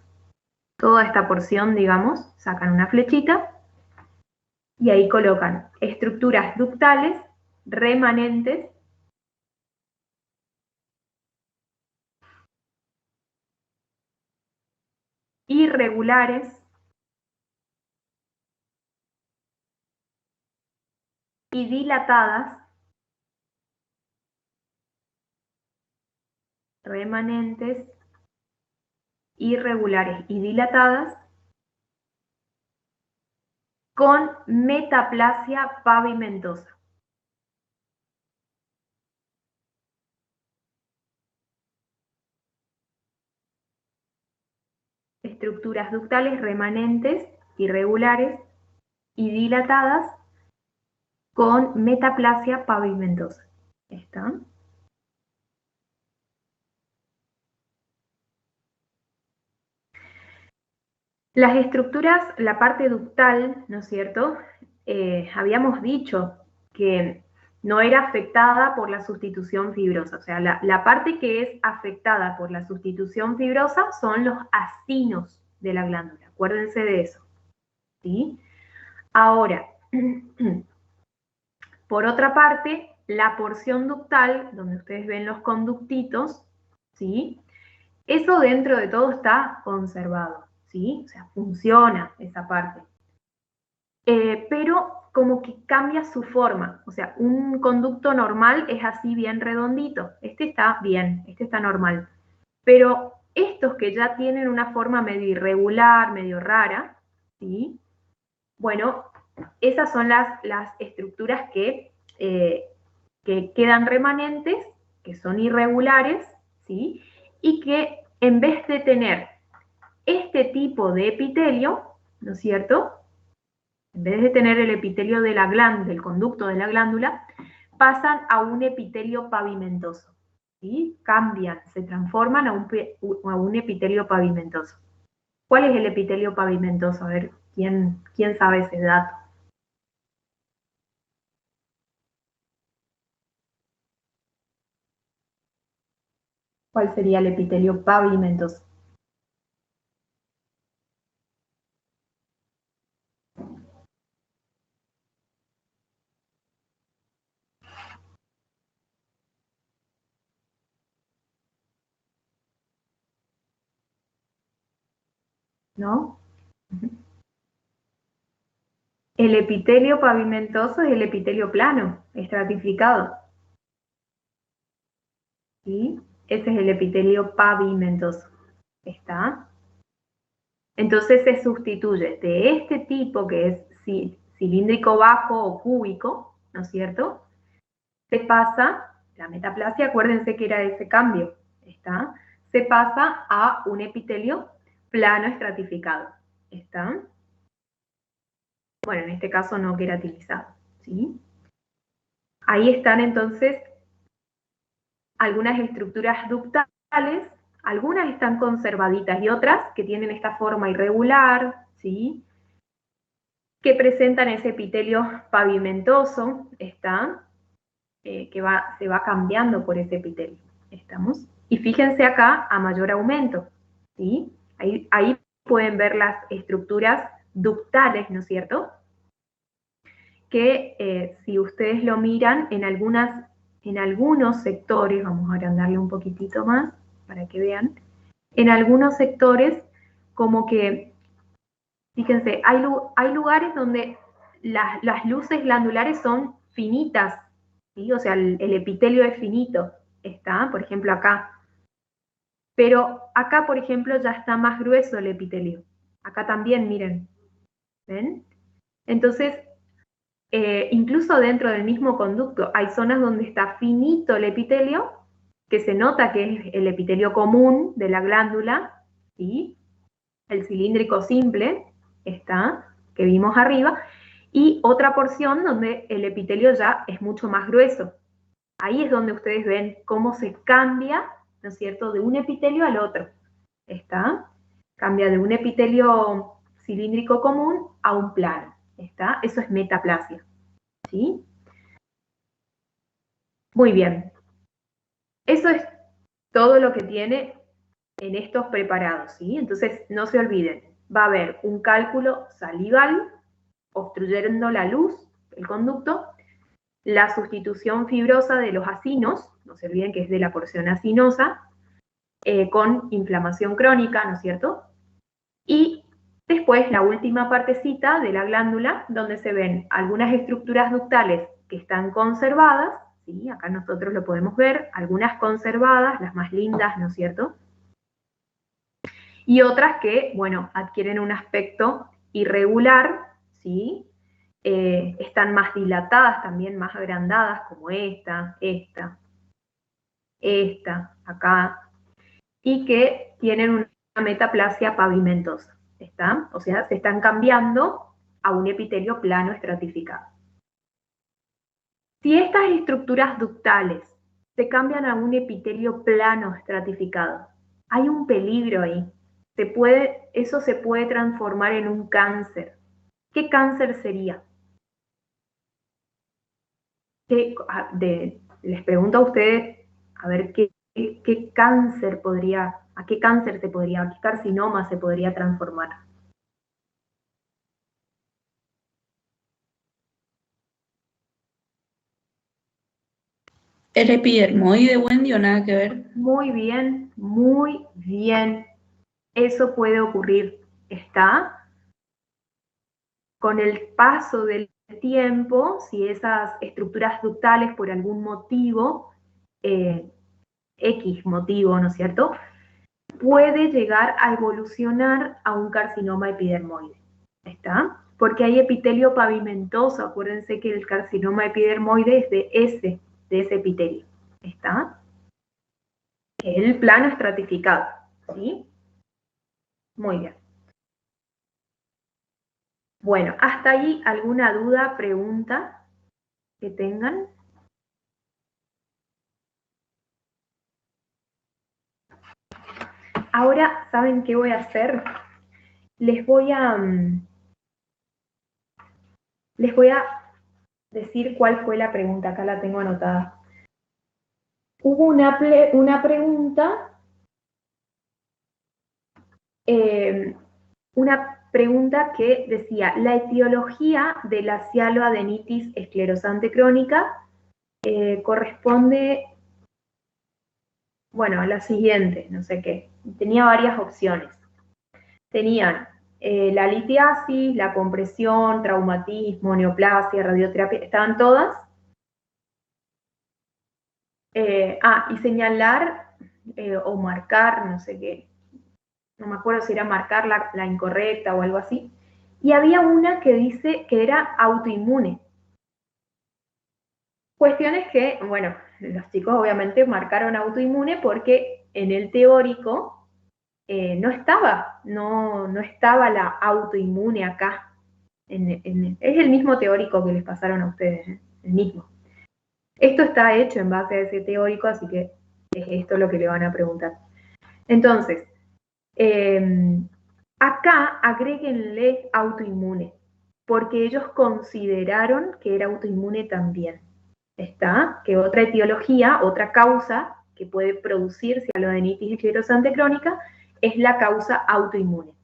Toda esta porción, digamos, sacan una flechita y ahí colocan estructuras ductales, remanentes, irregulares y dilatadas, remanentes, irregulares y dilatadas, con metaplasia pavimentosa. Estructuras ductales remanentes, irregulares y dilatadas, con metaplasia pavimentosa. ¿Está? Las estructuras, la parte ductal, ¿no es cierto? Habíamos dicho que no era afectada por la sustitución fibrosa. O sea, la parte que es afectada por la sustitución fibrosa son los acinos de la glándula. Acuérdense de eso. ¿Sí? Ahora, por otra parte, la porción ductal, donde ustedes ven los conductitos, ¿sí? Eso dentro de todo está conservado, ¿sí? O sea, funciona esa parte. Pero como que cambia su forma. O sea, un conducto normal es así bien redondito. Este está bien, este está normal. Pero estos que ya tienen una forma medio irregular, medio rara, ¿sí? Bueno, esas son las estructuras que quedan remanentes, que son irregulares, ¿sí? Y que en vez de tener este tipo de epitelio, ¿no es cierto? En vez de tener el epitelio de la glándula, del conducto de la glándula, pasan a un epitelio pavimentoso, ¿sí? Cambian, se transforman a un epitelio pavimentoso. ¿Cuál es el epitelio pavimentoso? A ver, ¿quién sabe ese dato? ¿Cuál sería el epitelio pavimentoso? ¿No? El epitelio pavimentoso es el epitelio plano, estratificado. ¿Sí? Ese es el epitelio pavimentoso. ¿Está? Entonces se sustituye de este tipo, que es cilíndrico bajo o cúbico, ¿no es cierto? Se pasa, la metaplasia, acuérdense que era ese cambio, ¿está? Se pasa a un epitelio plano estratificado, ¿está? Bueno, en este caso no queratinizado, ¿sí? Ahí están entonces algunas estructuras ductales, algunas están conservaditas y otras que tienen esta forma irregular, ¿sí? Que presentan ese epitelio pavimentoso, ¿está? Se va cambiando por ese epitelio, ¿estamos? Y fíjense acá a mayor aumento, ¿sí? Ahí pueden ver las estructuras ductales, ¿no es cierto? Que si ustedes lo miran en algunos sectores, vamos a agrandarle un poquitito más para que vean, en algunos sectores como que, fíjense, hay lugares donde las luces glandulares son finitas, ¿sí? O sea, el epitelio es finito, está, por ejemplo, acá. Pero acá, por ejemplo, ya está más grueso el epitelio. Acá también, miren, ¿ven? Entonces, incluso dentro del mismo conducto hay zonas donde está finito el epitelio, que se nota que es el epitelio común de la glándula, ¿sí? El cilíndrico simple, está, que vimos arriba, y otra porción donde el epitelio ya es mucho más grueso. Ahí es donde ustedes ven cómo se cambia, ¿no es cierto?, de un epitelio al otro, ¿está? Cambia de un epitelio cilíndrico común a un plano, ¿está? Eso es metaplasia, ¿sí? Muy bien. Eso es todo lo que tiene en estos preparados, ¿sí? Entonces, no se olviden, va a haber un cálculo salival, obstruyendo la luz, el conducto, la sustitución fibrosa de los acinos, no se olviden que es de la porción acinosa, con inflamación crónica, ¿no es cierto? Y después la última partecita de la glándula, donde se ven algunas estructuras ductales que están conservadas, ¿sí? Acá nosotros lo podemos ver, algunas conservadas, las más lindas, ¿no es cierto? Y otras que, bueno, adquieren un aspecto irregular, ¿sí? Están más dilatadas, también más agrandadas, como esta, acá, y que tienen una metaplasia pavimentosa, ¿está? O sea, se están cambiando a un epitelio plano estratificado. Si estas estructuras ductales se cambian a un epitelio plano estratificado, hay un peligro ahí. Eso se puede transformar en un cáncer. ¿Qué cáncer sería? Les pregunto a ustedes, a ver qué cáncer a qué cáncer se podría, a qué carcinoma se podría transformar. ¿El epidermoide, Wendy, o nada que ver? Muy bien, muy bien. Eso puede ocurrir. Está con el paso del tiempo, si esas estructuras ductales por algún motivo, X motivo, ¿no es cierto?, puede llegar a evolucionar a un carcinoma epidermoide. ¿Está? porque hay epitelio pavimentoso. Acuérdense que el carcinoma epidermoide es de ese epitelio. ¿Está? Que es el plano estratificado. ¿Sí? Muy bien. Bueno, hasta ahí, ¿alguna duda, pregunta que tengan? Ahora, ¿saben qué voy a hacer? Les voy a decir cuál fue la pregunta. Acá la tengo anotada. Hubo una pregunta, que decía, la etiología de la cialoadenitis esclerosante crónica corresponde, bueno, a la siguiente, no sé qué. Tenía varias opciones. Tenían la litiasis, la compresión, traumatismo, neoplasia, radioterapia, estaban todas. Y señalar o marcar, no sé qué, no me acuerdo si era marcar la incorrecta o algo así. Y había una que dice que era autoinmune. Cuestiones que, bueno, los chicos obviamente marcaron autoinmune porque en el teórico no estaba la autoinmune acá. Es el mismo teórico que les pasaron a ustedes, el mismo. Esto está hecho en base a ese teórico, así que es esto lo que le van a preguntar. Entonces, acá agréguenle autoinmune, porque ellos consideraron que era autoinmune también. ¿Está? Que otra etiología, otra causa que puede producir cialoadenitis esclerosante crónica es la causa autoinmune.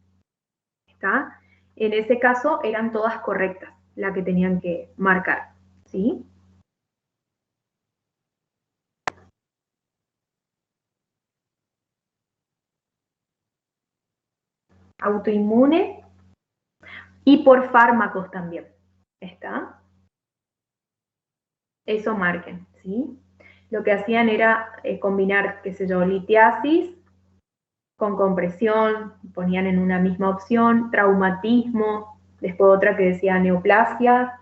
¿Está? En ese caso eran todas correctas, las que tenían que marcar. ¿Sí? Autoinmune y por fármacos también. ¿Está? Eso marquen, ¿sí? Lo que hacían era combinar, qué sé yo, litiasis con compresión, ponían en una misma opción, traumatismo, después otra que decía neoplasia,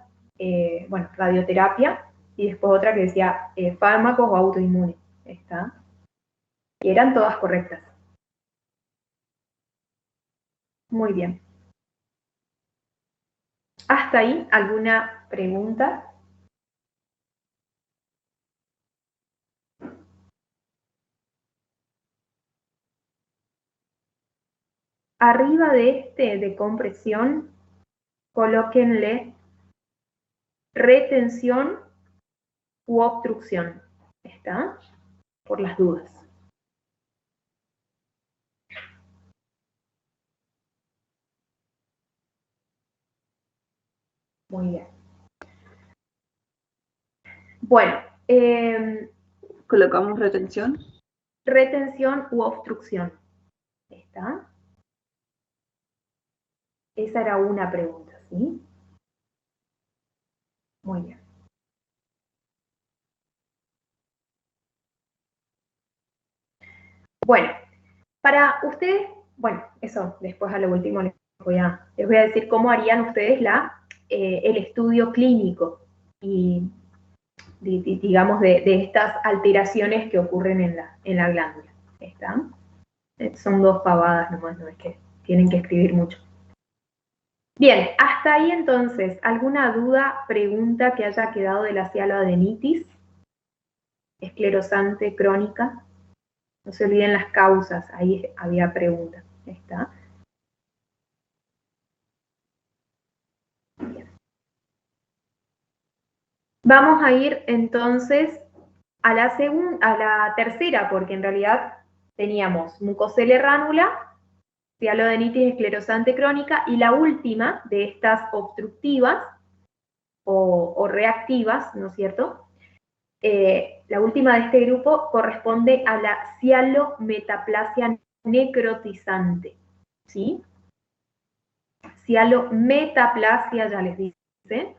bueno, radioterapia, y después otra que decía fármacos o autoinmune. ¿Está? Y eran todas correctas. Muy bien. ¿Hasta ahí alguna pregunta? Arriba de de compresión, colóquenle retención u obstrucción. ¿Está? Por las dudas. Muy bien. Bueno, Colocamos retención. retención u obstrucción. ¿Está? Esa era una pregunta, ¿sí? Muy bien. Bueno, para ustedes, bueno, eso después a lo último les voy a decir cómo harían ustedes el estudio clínico y digamos de estas alteraciones que ocurren en la glándula. ¿Está? Son dos pavadas nomás, no es que tienen que escribir mucho. Bien, hasta ahí entonces, ¿alguna duda, pregunta que haya quedado de la cialoadenitis esclerosante crónica? No se olviden las causas, ahí había preguntas. ¿Está? Bien. Vamos a ir entonces a la tercera, porque en realidad teníamos mucosele ránula, cialoadenitis esclerosante crónica, y la última de estas obstructivas o reactivas, ¿no es cierto? La última de este grupo corresponde a la cialometaplasia necrotizante, ¿sí? Cialometaplasia, ya les dice,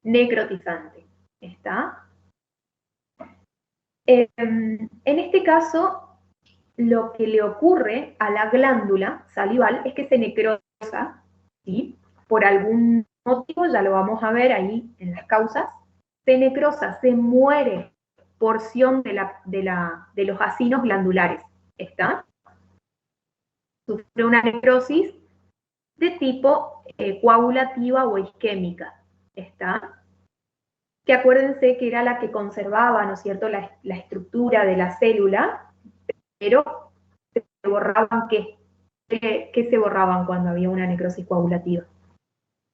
necrotizante, ¿está? En este caso, lo que le ocurre a la glándula salival es que se necrosa, ¿sí? por algún motivo, ya lo vamos a ver ahí en las causas, se necrosa, se muere porción de los acinos glandulares. ¿Está? Sufre una necrosis de tipo coagulativa o isquémica. ¿Está? Que acuérdense que era la que conservaba, ¿no es cierto?, la estructura de la célula, pero se borraban ¿qué? ¿Qué se borraban cuando había una necrosis coagulativa?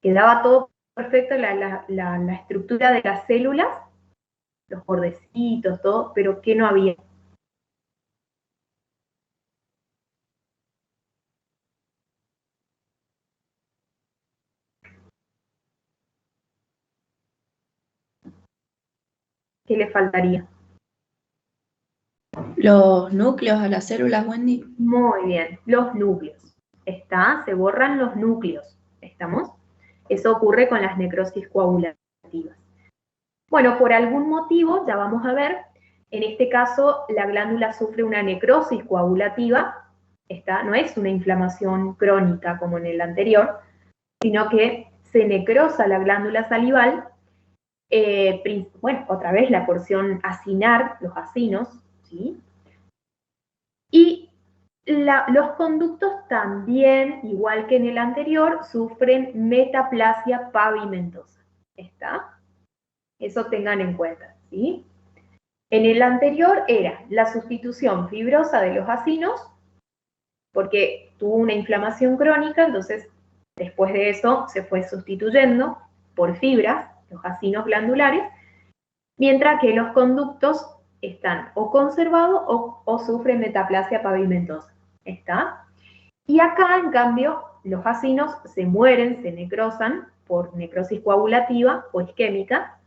Quedaba todo perfecto, la estructura de las células, los bordecitos, todo, pero ¿qué no había? ¿Qué le faltaría? Los núcleos a las células, Wendy. Muy bien, los núcleos. ¿Está? Se borran los núcleos. ¿Estamos? Eso ocurre con las necrosis coagulativas. Bueno, por algún motivo, ya vamos a ver, en este caso la glándula sufre una necrosis coagulativa. ¿Está? No es una inflamación crónica como en el anterior, sino que se necrosa la glándula salival. Bueno, otra vez la porción acinar, los acinos, ¿sí? Y los conductos también, igual que en el anterior, sufren metaplasia pavimentosa. ¿Está? Eso tengan en cuenta, ¿sí? En el anterior era la sustitución fibrosa de los acinos, porque tuvo una inflamación crónica, entonces después de eso se fue sustituyendo por fibras, los acinos glandulares, mientras que los conductos están o conservados o sufren metaplasia pavimentosa. ¿Está? Y acá, en cambio, los acinos se mueren, se necrosan por necrosis coagulativa o isquémica,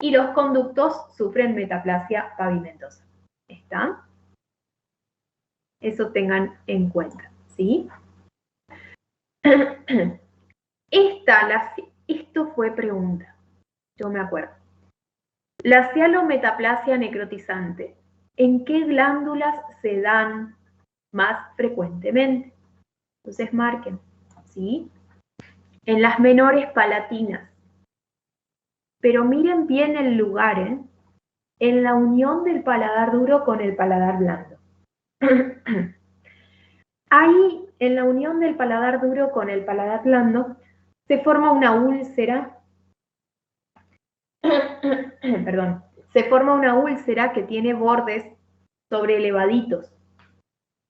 y los conductos sufren metaplasia pavimentosa. ¿Está? Eso tengan en cuenta, ¿sí? Esto fue pregunta, yo me acuerdo. La cialometaplasia necrotizante, ¿en qué glándulas se dan más frecuentemente? Entonces marquen, ¿sí? En las menores palatinas. Pero miren bien el lugar, ¿eh? En la unión del paladar duro con el paladar blando. Ahí, en la unión del paladar duro con el paladar blando, se forma una úlcera, perdón, se forma una úlcera que tiene bordes sobreelevaditos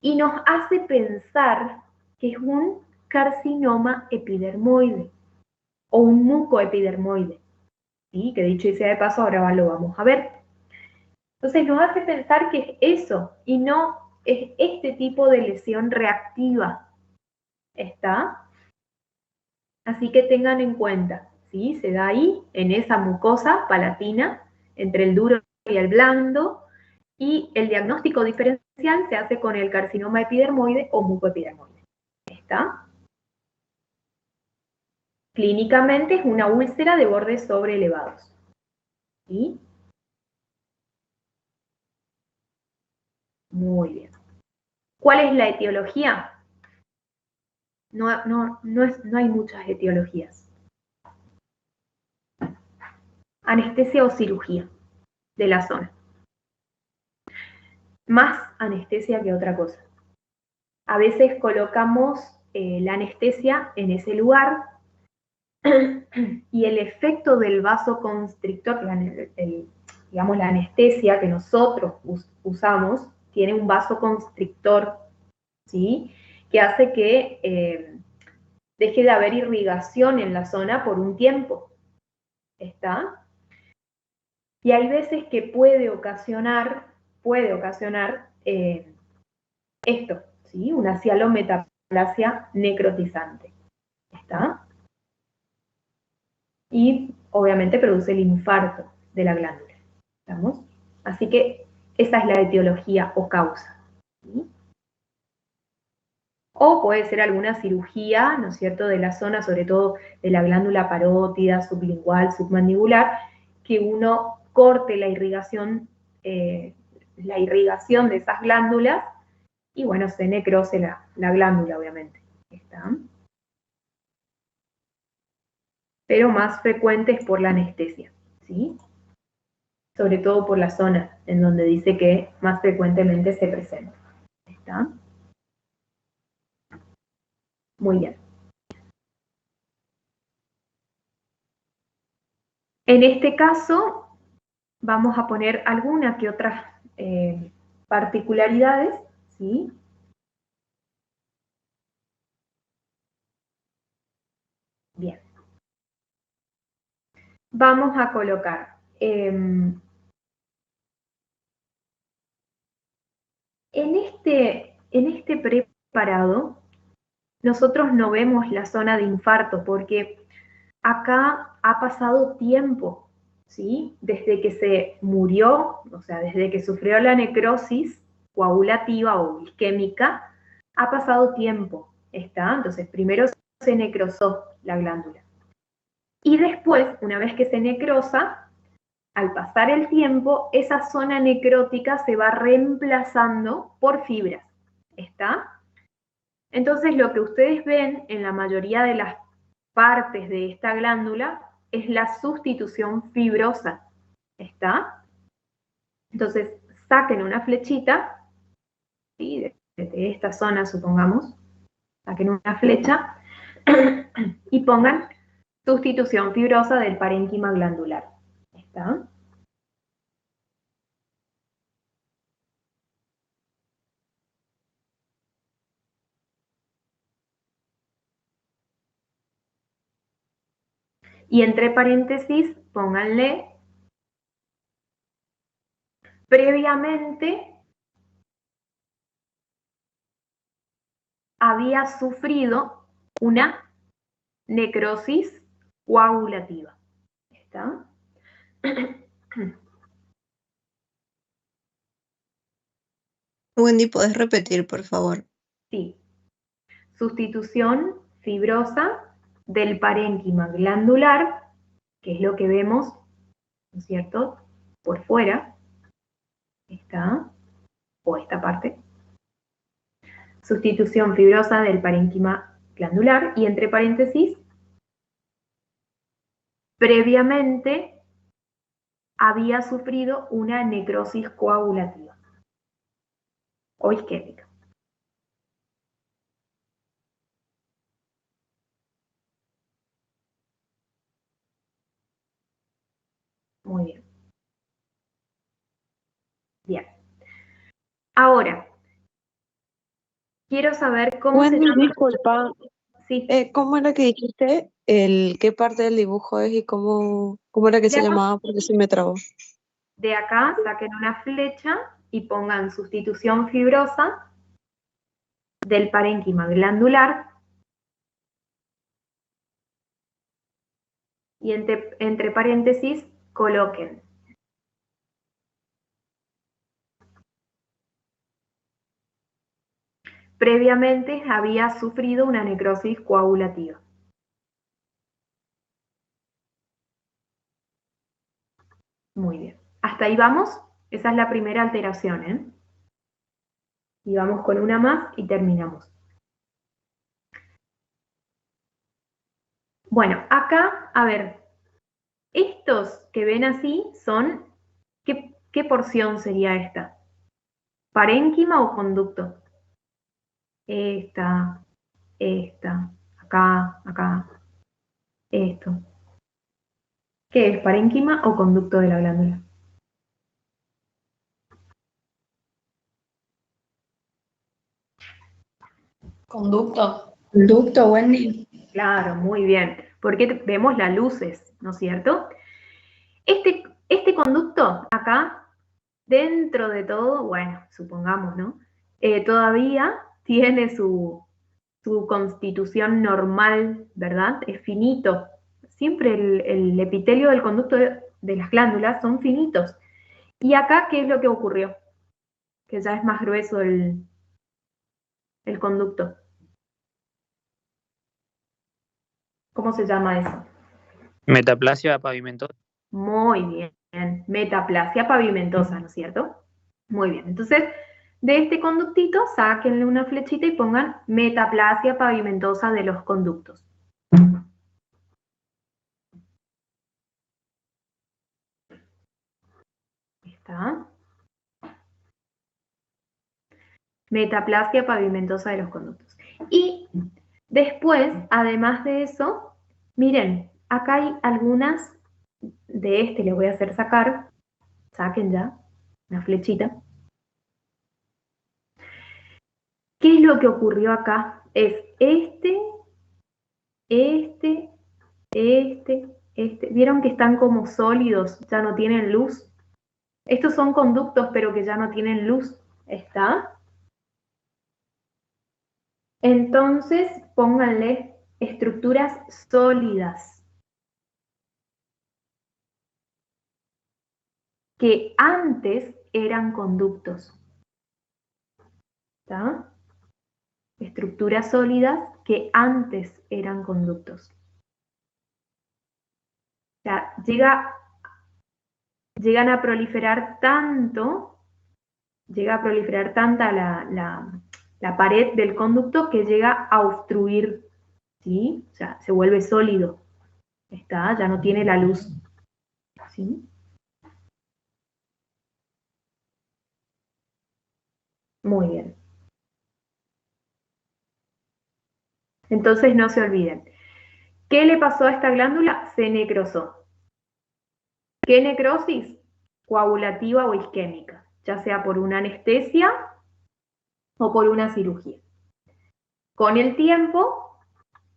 y nos hace pensar que es un carcinoma epidermoide o un mucoepidermoide, ¿sí? Que dicho y sea de paso, ahora lo vamos a ver. Entonces nos hace pensar que es eso y no es este tipo de lesión reactiva. ¿Está? Así que tengan en cuenta, ¿sí? Se da ahí, en esa mucosa palatina, entre el duro y el blando, y el diagnóstico diferencial se hace con el carcinoma epidermoide o mucoepidermoide. ¿Está? Clínicamente es una úlcera de bordes sobreelevados. ¿Sí? Muy bien. ¿Cuál es la etiología? No hay muchas etiologías. Anestesia o cirugía de la zona. Más anestesia que otra cosa. A veces colocamos la anestesia en ese lugar y el efecto del vasoconstrictor, digamos la anestesia que nosotros usamos, tiene un vasoconstrictor, ¿sí? Que hace que deje de haber irrigación en la zona por un tiempo. ¿Está? Y hay veces que puede ocasionar esto, ¿sí? Una cialometaplasia necrotizante. ¿Está? Y obviamente produce el infarto de la glándula. ¿Estamos? Así que esa es la etiología o causa. ¿Sí? O puede ser alguna cirugía, ¿no es cierto?, de la zona, sobre todo de la glándula parótida, sublingual, submandibular, que uno corte la irrigación de esas glándulas y, bueno, se necrose la glándula, obviamente. ¿Está? pero más frecuentes por la anestesia, ¿sí? Sobre todo por la zona en donde dice que más frecuentemente se presenta. ¿Está? Muy bien. En este caso, vamos a poner alguna que otras particularidades, ¿sí? Bien. Vamos a colocar en este preparado, nosotros no vemos la zona de infarto porque acá ha pasado tiempo, ¿sí? Desde que se murió, o sea, desde que sufrió la necrosis coagulativa o isquémica, ha pasado tiempo, ¿está? Entonces, primero se necrosó la glándula. Y después, una vez que se necrosa, al pasar el tiempo, esa zona necrótica se va reemplazando por fibras, ¿está? Entonces, lo que ustedes ven en la mayoría de las partes de esta glándula es la sustitución fibrosa, ¿está? Entonces, saquen una flechita, ¿sí? De esta zona, supongamos, saquen una flecha y pongan sustitución fibrosa del parénquima glandular, ¿está? Y entre paréntesis, pónganle previamente había sufrido una necrosis coagulativa. ¿Está? Wendy, ¿podés repetir, por favor? Sí. Sustitución fibrosa del parénquima glandular, que es lo que vemos, ¿no es cierto?, por fuera. ¿Está? O esta parte. Sustitución fibrosa del parénquima glandular y entre paréntesis, previamente había sufrido una necrosis coagulativa o isquémica. Muy bien. Bien. Ahora, quiero saber cómo se Wendy, llama. disculpa, Sí. ¿cómo era que dijiste qué parte del dibujo es y cómo era que se llamaba? Porque se me trabó. De acá saquen una flecha y pongan sustitución fibrosa del parénquima glandular y entre paréntesis coloquen previamente había sufrido una necrosis coagulativa. Muy bien. Hasta ahí vamos. Esa es la primera alteración, ¿eh? Y vamos con una más y terminamos. Bueno, acá, a ver, estos que ven así son, ¿qué porción sería esta? ¿Parénquima o conducto? Esta, acá, esto. ¿Qué es, parénquima o conducto de la glándula? Conducto. Conducto, Wendy. Claro, muy bien, porque vemos las luces, ¿no es cierto? Este conducto acá, dentro de todo, bueno, supongamos, ¿no? Todavía tiene su constitución normal, ¿verdad? Es finito. Siempre el epitelio del conducto de las glándulas son finitos. Y acá, ¿qué es lo que ocurrió? Que ya es más grueso el conducto. ¿Cómo se llama eso? Metaplasia pavimentosa. Muy bien, metaplasia pavimentosa, ¿no es cierto? Muy bien, entonces de este conductito sáquenle una flechita y pongan metaplasia pavimentosa de los conductos. ¿Está? Metaplasia pavimentosa de los conductos. Y después, además de eso, miren, acá hay algunas de este, les voy a hacer sacar, saquen ya, una flechita. ¿Qué es lo que ocurrió acá? Es este, ¿vieron que están como sólidos, ya no tienen luz? Estos son conductos, pero que ya no tienen luz, ¿está? Entonces, pónganle estructuras sólidas, que antes eran conductos, ¿está? Estructuras sólidas que antes eran conductos. O sea, llegan a proliferar tanto, llega a proliferar tanta la pared del conducto que llega a obstruir, ¿sí? O sea, se vuelve sólido, ¿está? Ya no tiene la luz, ¿sí? Muy bien. Entonces no se olviden. ¿Qué le pasó a esta glándula? Se necrosó. ¿Qué necrosis? Coagulativa o isquémica, ya sea por una anestesia o por una cirugía. Con el tiempo,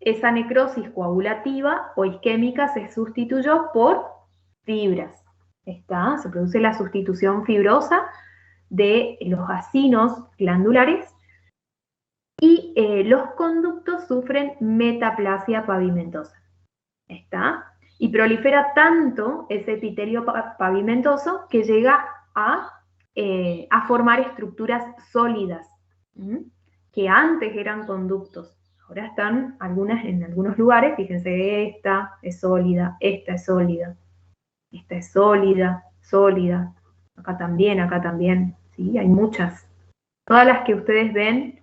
esa necrosis coagulativa o isquémica se sustituyó por fibras. ¿Está? Se produce la sustitución fibrosa de los acinos glandulares y los conductos sufren metaplasia pavimentosa. ¿Está? Y prolifera tanto ese epitelio pavimentoso que llega a formar estructuras sólidas, que antes eran conductos. Ahora están algunas en algunos lugares, fíjense, esta es sólida, esta es sólida, esta es sólida, sólida, acá también, ¿sí? Hay muchas. Todas las que ustedes ven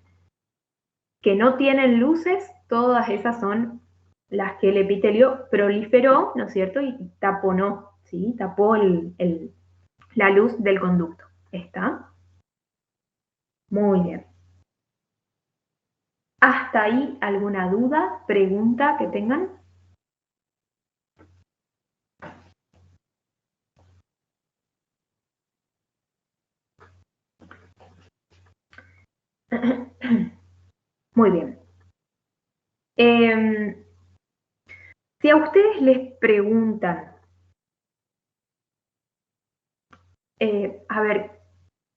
que no tienen luces, todas esas son las que el epitelio proliferó, ¿no es cierto? Y taponó, ¿sí? Tapó la luz del conducto. ¿Está? Muy bien. ¿Hasta ahí alguna duda, pregunta que tengan? Muy bien. Si a ustedes les preguntan, a ver,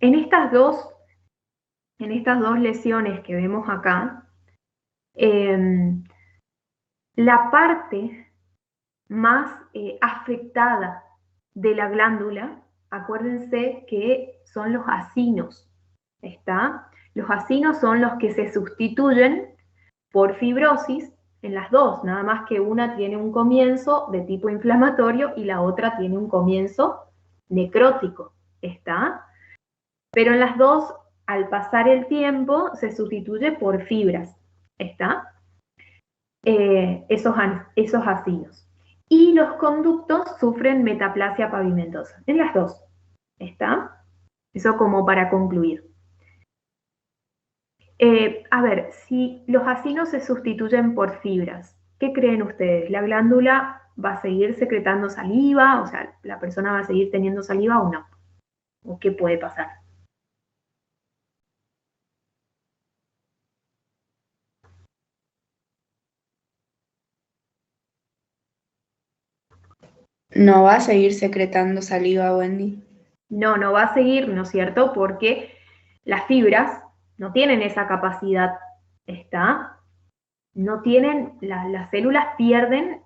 en estas dos lesiones que vemos acá, la parte más afectada de la glándula, acuérdense que son los acinos, ¿está? Los acinos son los que se sustituyen por fibrosis en las dos, nada más que una tiene un comienzo de tipo inflamatorio y la otra tiene un comienzo necrótico, ¿está? Pero en las dos, al pasar el tiempo, se sustituye por fibras, ¿está? Esos acinos. Y los conductos sufren metaplasia pavimentosa, en las dos, ¿está? Eso como para concluir. A ver, si los acinos se sustituyen por fibras, ¿qué creen ustedes? ¿La glándula va a seguir secretando saliva? O sea, ¿la persona va a seguir teniendo saliva o no? ¿O qué puede pasar? No va a seguir secretando saliva, Wendy. No, no va a seguir, ¿no es cierto? Porque las fibras no tienen esa capacidad, ¿está? No tienen, las células pierden,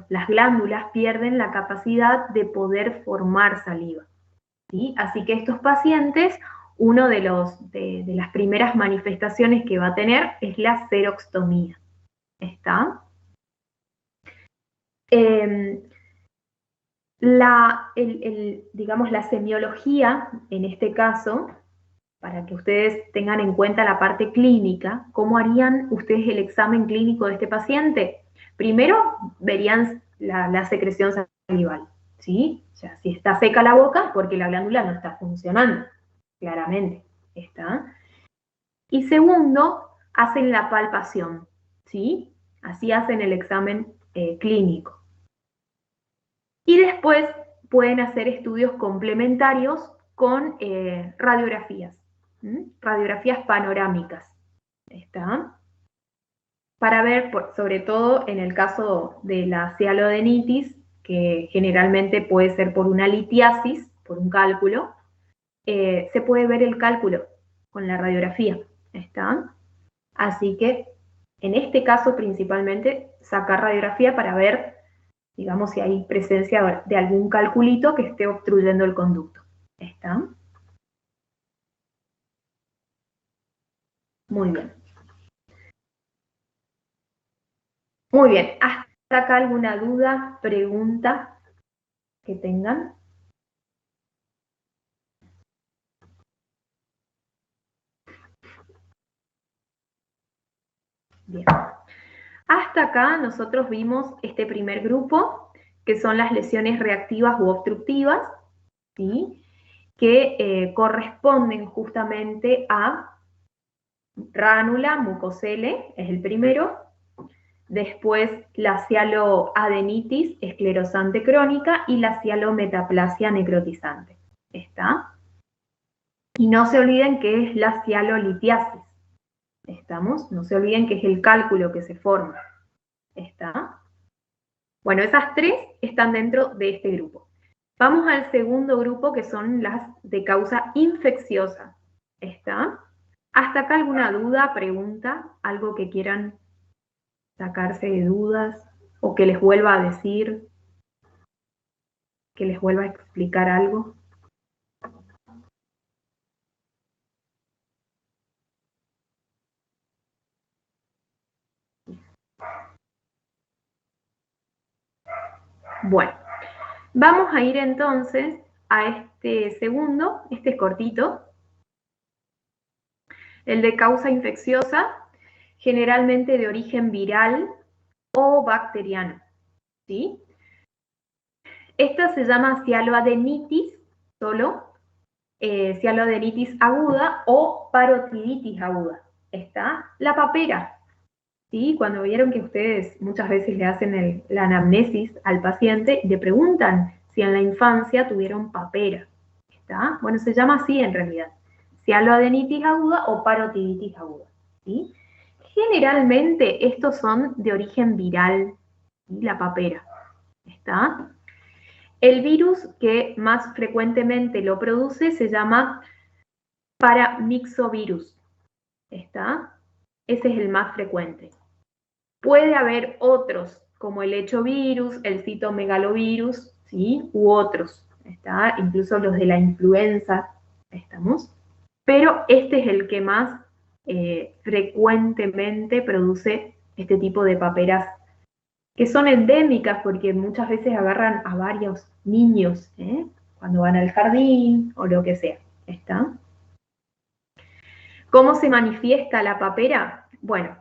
las glándulas pierden la capacidad de poder formar saliva, ¿sí? Así que estos pacientes, uno de las primeras manifestaciones que va a tener es la xeroxtomía, ¿está? Digamos, la semiología, en este caso, para que ustedes tengan en cuenta la parte clínica, ¿cómo harían ustedes el examen clínico de este paciente? Primero verían la secreción salival, ¿sí? O sea, si está seca la boca es porque la glándula no está funcionando, claramente, ¿está? Y segundo, hacen la palpación, ¿sí? Así hacen el examen clínico. Y después pueden hacer estudios complementarios con radiografías, radiografías panorámicas, ¿está? Para ver, sobre todo en el caso de la cialodenitis, que generalmente puede ser por una litiasis, por un cálculo, se puede ver el cálculo con la radiografía, ¿está? Así que en este caso principalmente sacar radiografía para ver, digamos, si hay presencia de algún calculito que esté obstruyendo el conducto, ¿está? Muy bien. Muy bien, ¿hasta acá alguna duda, pregunta que tengan? Bien. Hasta acá nosotros vimos este primer grupo, que son las lesiones reactivas u obstructivas, ¿sí? Que corresponden justamente a ránula, mucocele, es el primero. Después la cialoadenitis esclerosante crónica y la cialometaplasia necrotizante. ¿Está? Y no se olviden que es la cialolitiasis. ¿Estamos? No se olviden que es el cálculo que se forma. ¿Está? Bueno, esas tres están dentro de este grupo. Vamos al segundo grupo, que son las de causa infecciosa. ¿Está? ¿Hasta acá alguna duda, pregunta, algo que quieran sacarse de dudas o que les vuelva a decir, que les vuelva a explicar algo? Bueno, vamos a ir entonces a este segundo, este es cortito, el de causa infecciosa, generalmente de origen viral o bacteriano, ¿sí? Esta se llama cialoadenitis, solo, cialoadenitis aguda o parotiditis aguda, ¿está? La papera, ¿sí? Cuando vieron que ustedes muchas veces le hacen la anamnesis al paciente y le preguntan si en la infancia tuvieron papera, ¿está? Bueno, se llama así en realidad, cialoadenitis aguda o parotiditis aguda, ¿sí? Generalmente estos son de origen viral, ¿sí? La papera, ¿está? El virus que más frecuentemente lo produce se llama paramyxovirus, ¿está? Ese es el más frecuente. Puede haber otros, como el hechovirus, el citomegalovirus, ¿sí? U otros, ¿está? Incluso los de la influenza, ¿estamos? Pero este es el que más frecuentemente produce este tipo de paperas, que son endémicas porque muchas veces agarran a varios niños, cuando van al jardín o lo que sea, ¿está? ¿Cómo se manifiesta la papera? Bueno,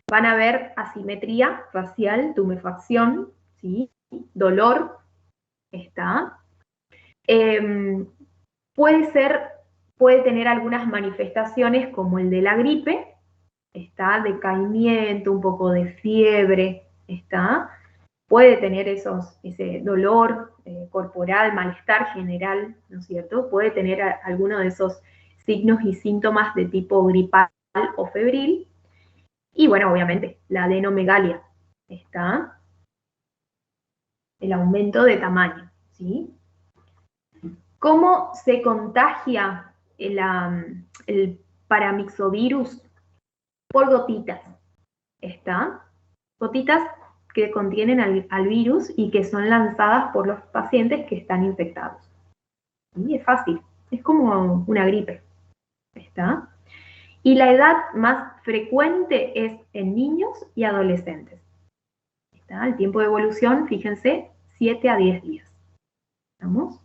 van a ver asimetría facial, tumefacción, ¿sí? Dolor, ¿está? Puede tener algunas manifestaciones como el de la gripe, ¿está? Decaimiento, un poco de fiebre, ¿está? Puede tener ese dolor corporal, malestar general, ¿no es cierto? Puede tener alguno de esos signos y síntomas de tipo gripal o febril. Y bueno, obviamente, la adenomegalia, ¿está? El aumento de tamaño, ¿sí? ¿Cómo se contagia el paramyxovirus? Por gotitas, ¿está? Gotitas que contienen al virus y que son lanzadas por los pacientes que están infectados. Y es fácil, es como una gripe, ¿está? Y la edad más frecuente es en niños y adolescentes, ¿está? El tiempo de evolución, fíjense, 7 a 10 días. ¿Estamos?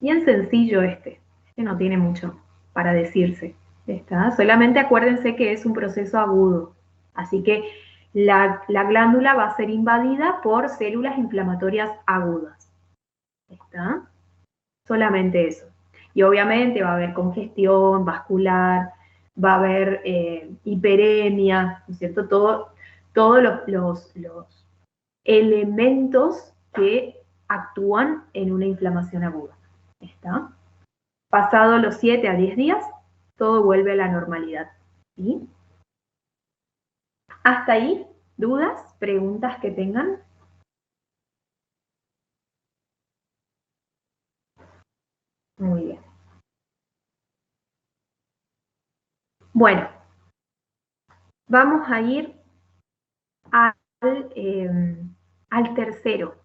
Bien sencillo este no tiene mucho para decirse, ¿está? Solamente acuérdense que es un proceso agudo, así que la glándula va a ser invadida por células inflamatorias agudas, ¿Está? Solamente eso. Y obviamente va a haber congestión vascular, va a haber hiperemia, ¿no es cierto? Todos los elementos que actúan en una inflamación aguda. ¿Está? Pasado los 7 a 10 días, todo vuelve a la normalidad. ¿Sí? ¿Hasta ahí? ¿Dudas? ¿Preguntas que tengan? Muy bien. Bueno, vamos a ir al tercero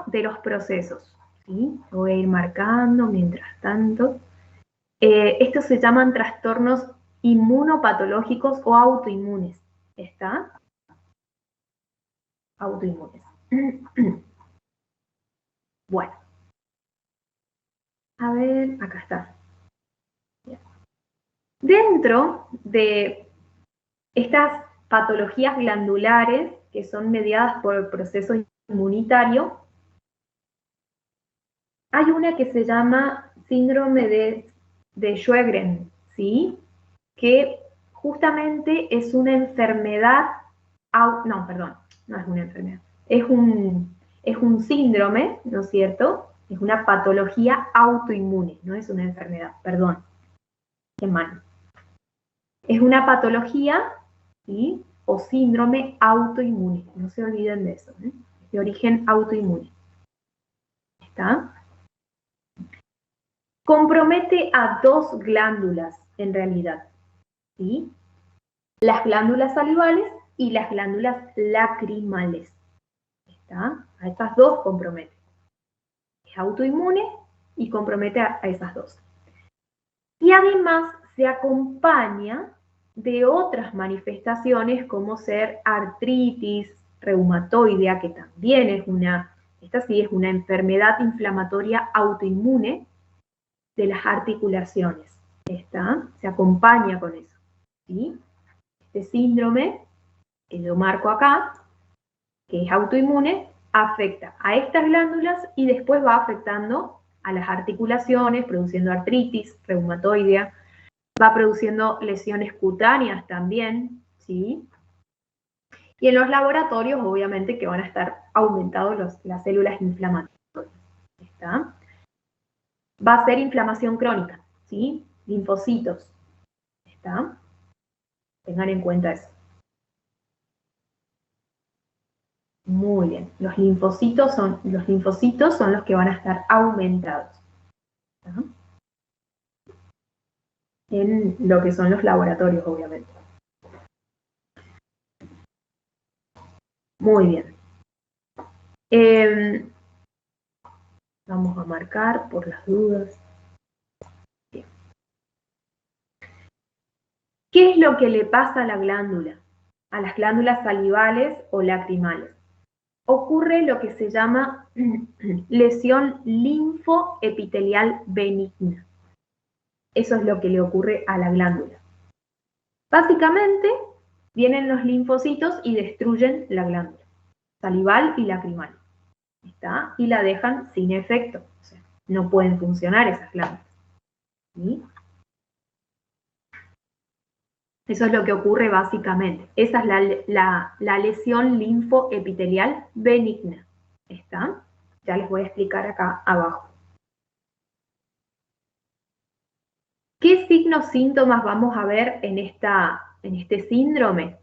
de los procesos. ¿Sí? Lo voy a ir marcando mientras tanto. Estos se llaman trastornos inmunopatológicos o autoinmunes. ¿Está? Autoinmunes. Bueno. A ver, acá está. Dentro de estas patologías glandulares que son mediadas por el proceso inmunitario, hay una que se llama síndrome de Sjögren, ¿sí? Que justamente es una enfermedad, no, perdón, no es una enfermedad, es un síndrome, ¿no es cierto? Es una patología autoinmune, no es una enfermedad, perdón. Qué mal. Es una patología, ¿sí? O síndrome autoinmune, no se olviden de eso, ¿eh? De origen autoinmune. ¿Está? Compromete a dos glándulas, en realidad, ¿sí? Las glándulas salivales y las glándulas lacrimales. ¿Está? A estas dos compromete. Es autoinmune y compromete a esas dos. Y además se acompaña de otras manifestaciones como ser artritis reumatoidea, que también es esta sí es una enfermedad inflamatoria autoinmune de las articulaciones. ¿Está? Se acompaña con eso. ¿Sí? Este síndrome, que lo marco acá, que es autoinmune, afecta a estas glándulas y después va afectando a las articulaciones, produciendo artritis reumatoidea, va produciendo lesiones cutáneas también, ¿sí? Y en los laboratorios, obviamente, que van a estar aumentados las células inflamatorias. ¿Está? Va a ser inflamación crónica, ¿sí? Linfocitos. ¿Está? Tengan en cuenta eso. Muy bien. Los linfocitos son los que van a estar aumentados. ¿Está? En lo que son los laboratorios, obviamente. Muy bien. Vamos a marcar por las dudas. Bien. ¿Qué es lo que le pasa a la glándula? A las glándulas salivales o lacrimales. Ocurre lo que se llama lesión linfoepitelial benigna. Eso es lo que le ocurre a la glándula. Básicamente, vienen los linfocitos y destruyen la glándula salival y lacrimal. ¿Está? Y la dejan sin efecto. O sea, no pueden funcionar esas glándulas. ¿Sí? Eso es lo que ocurre básicamente. Esa es la lesión linfoepitelial benigna. ¿Está? Ya les voy a explicar acá abajo. ¿Qué signos, síntomas vamos a ver en este síndrome?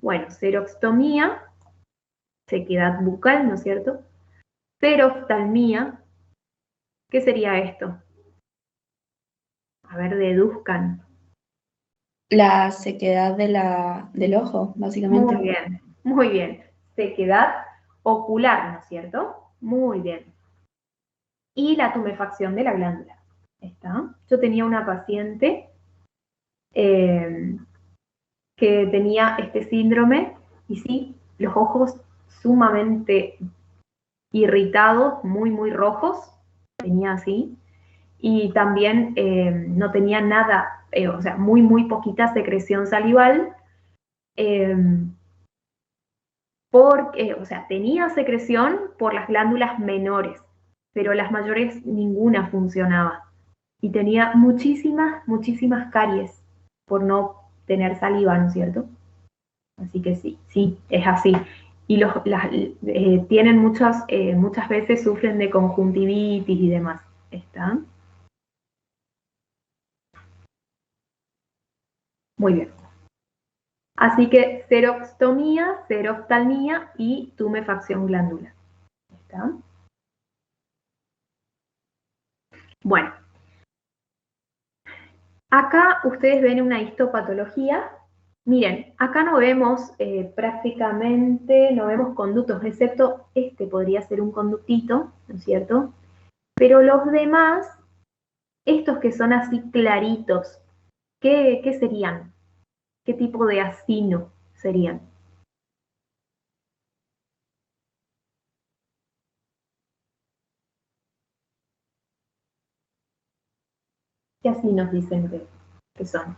Bueno, xeroxtomía, sequedad bucal, ¿no es cierto? Peroftalmía, ¿qué sería esto? A ver, deduzcan. La sequedad del ojo, básicamente. Muy bien. Sequedad ocular, ¿no es cierto? Muy bien. Y la tumefacción de la glándula. ¿Está? Yo tenía una paciente que tenía este síndrome y sí, los ojos sumamente irritados, muy, muy rojos, tenía así, y también no tenía nada, o sea, muy, muy poquita secreción salival, porque, o sea, tenía secreción por las glándulas menores, pero las mayores ninguna funcionaba. Y tenía muchísimas, muchísimas caries por no tener saliva, ¿no es cierto? Así que sí, sí, es así. Y tienen muchas veces sufren de conjuntivitis y demás. ¿Está? Muy bien. Así que serostomía, seroftalmía y tumefacción glandular. ¿Está? Bueno, acá ustedes ven una histopatología. Miren, acá no vemos prácticamente, no vemos conductos, excepto este podría ser un conductito, ¿no es cierto? Pero los demás, estos que son así claritos, ¿qué serían? ¿Qué tipo de acino serían? ¿Qué acinos dicen que son?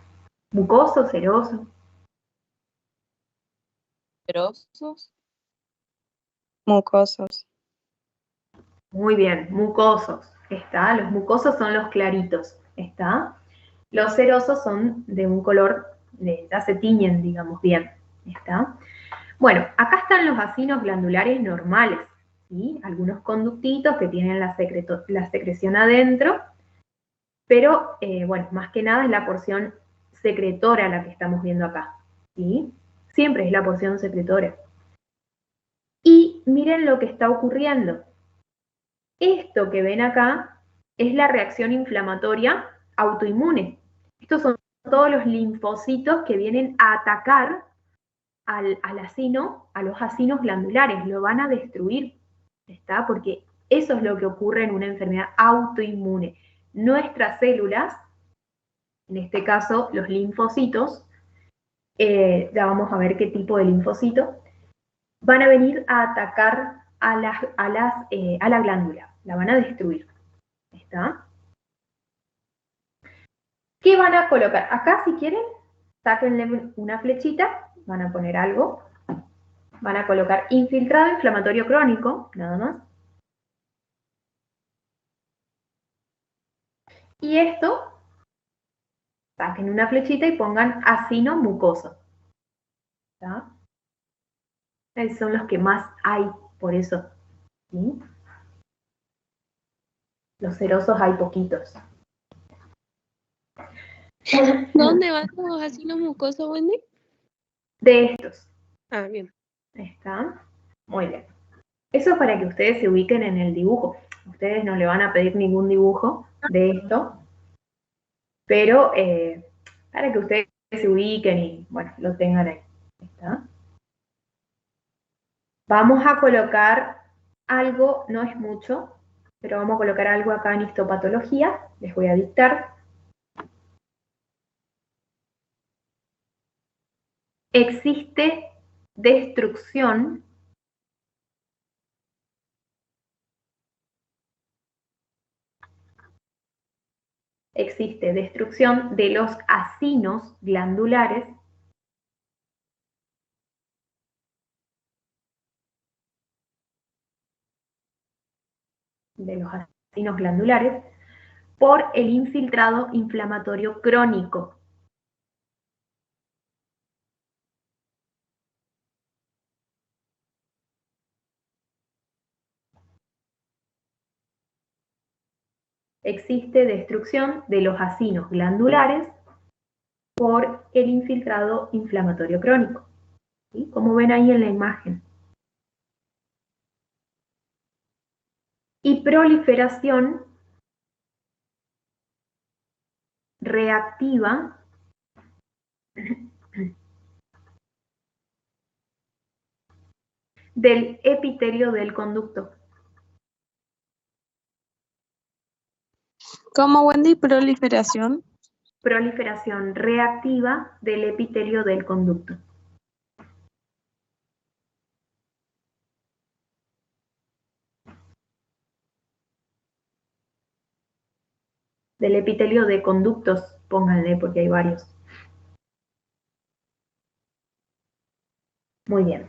¿Mucoso, seroso? ¿Cerosos? Mucosos. Muy bien, mucosos. ¿Está? Los mucosos son los claritos. ¿Está? Los cerosos son de un color, ya se tiñen, digamos, bien. ¿Está? Bueno, acá están los acinos glandulares normales. ¿Sí? Algunos conductitos que tienen la secreción adentro, pero bueno, más que nada es la porción secretora la que estamos viendo acá. ¿Sí? Siempre es la porción secretora. Y miren lo que está ocurriendo. Esto que ven acá es la reacción inflamatoria autoinmune. Estos son todos los linfocitos que vienen a atacar al acino, a los acinos glandulares, lo van a destruir, ¿está? Porque eso es lo que ocurre en una enfermedad autoinmune. Nuestras células, en este caso los linfocitos, ya vamos a ver qué tipo de linfocito, van a venir a atacar a la glándula, la van a destruir, ¿está? ¿Qué van a colocar? Acá, si quieren, sáquenle una flechita, van a poner algo, van a colocar infiltrado inflamatorio crónico, nada más. Y esto, saquen una flechita y pongan acino mucoso. ¿Está? Esos son los que más hay, por eso. ¿Sí? Los cerosos hay poquitos. ¿Dónde van los acinos mucosos, Wendy? De estos. Ah, bien. ¿Está? Muy bien. Eso es para que ustedes se ubiquen en el dibujo. Ustedes no le van a pedir ningún dibujo de esto, pero para que ustedes se ubiquen y, bueno, lo tengan ahí. ¿Está? Vamos a colocar algo, no es mucho, pero vamos a colocar algo acá en histopatología. Les voy a dictar. Existe destrucción de los acinos glandulares por el infiltrado inflamatorio crónico. Existe destrucción de los acinos glandulares por el infiltrado inflamatorio crónico. ¿Sí? Como ven ahí en la imagen. Y proliferación reactiva del epitelio del conducto. ¿Cómo, Wendy? Proliferación. Proliferación reactiva del epitelio del conducto. Del epitelio de conductos, pónganle porque hay varios. Muy bien.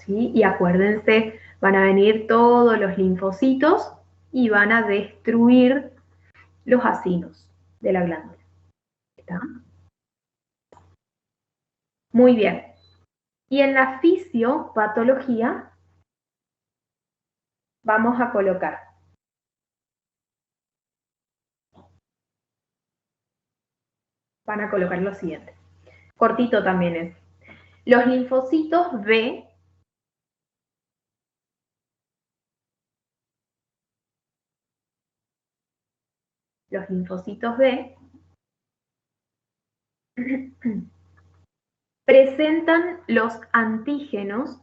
¿sí? Y acuérdense, van a venir todos los linfocitos y van a destruir los acinos de la glándula. ¿Está? Muy bien. Y en la fisiopatología vamos a colocar lo siguiente. Cortito también es. Los linfocitos B presentan los antígenos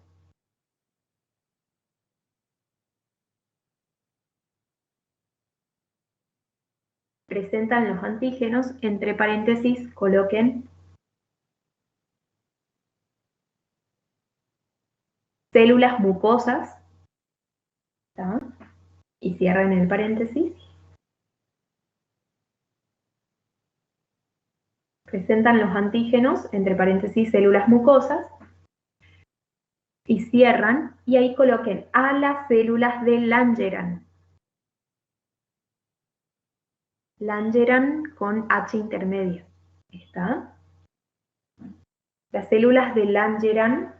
entre paréntesis, coloquen células mucosas, ¿tá? Y cierren el paréntesis. Presentan los antígenos, entre paréntesis, células mucosas, y cierran, y ahí coloquen a las células de Langerhans. Langerhans con H intermedia. ¿Está? Las células de Langerhans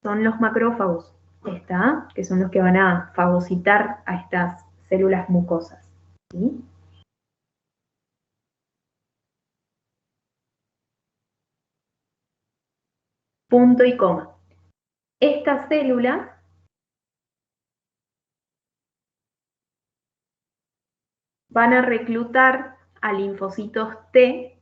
son los macrófagos, ¿está? Que son los que van a fagocitar a estas células mucosas, ¿sí? Punto y coma. Estas células van a reclutar a linfocitos T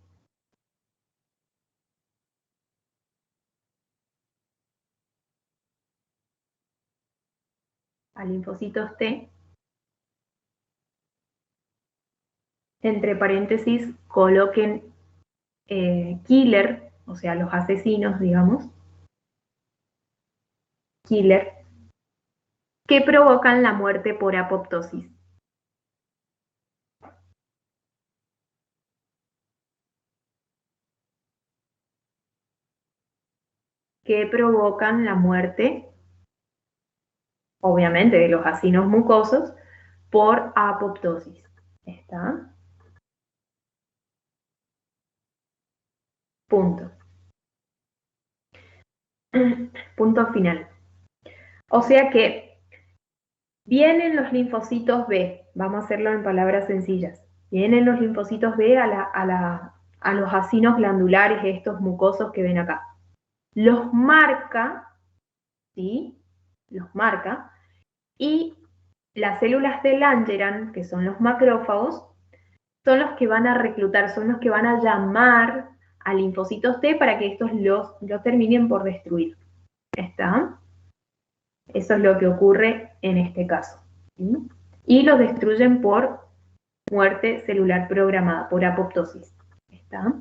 entre paréntesis coloquen killer, o sea, los asesinos, digamos, killer, que provocan la muerte por apoptosis. Que provocan la muerte, obviamente, de los acinos mucosos por apoptosis. ¿Está? Punto. Punto final. O sea que vienen los linfocitos B, vamos a hacerlo en palabras sencillas, vienen los linfocitos B a los acinos glandulares, estos mucosos que ven acá. Los marca, ¿sí? Los marca, y las células de Langerhans, que son los macrófagos, son los que van a reclutar, son los que van a llamar a linfocitos T para que estos los terminen por destruir. ¿Está? Eso es lo que ocurre en este caso, ¿sí? Y los destruyen por muerte celular programada, por apoptosis. ¿Está?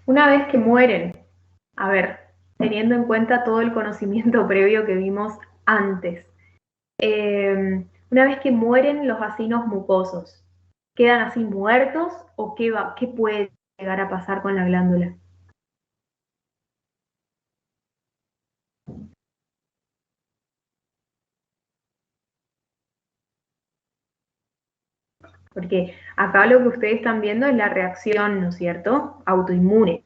Una vez que mueren, a ver, teniendo en cuenta todo el conocimiento previo que vimos antes, una vez que mueren los acinos mucosos, ¿quedan así muertos o qué puede llegar a pasar con la glándula? Porque acá lo que ustedes están viendo es la reacción, ¿no es cierto?, autoinmune.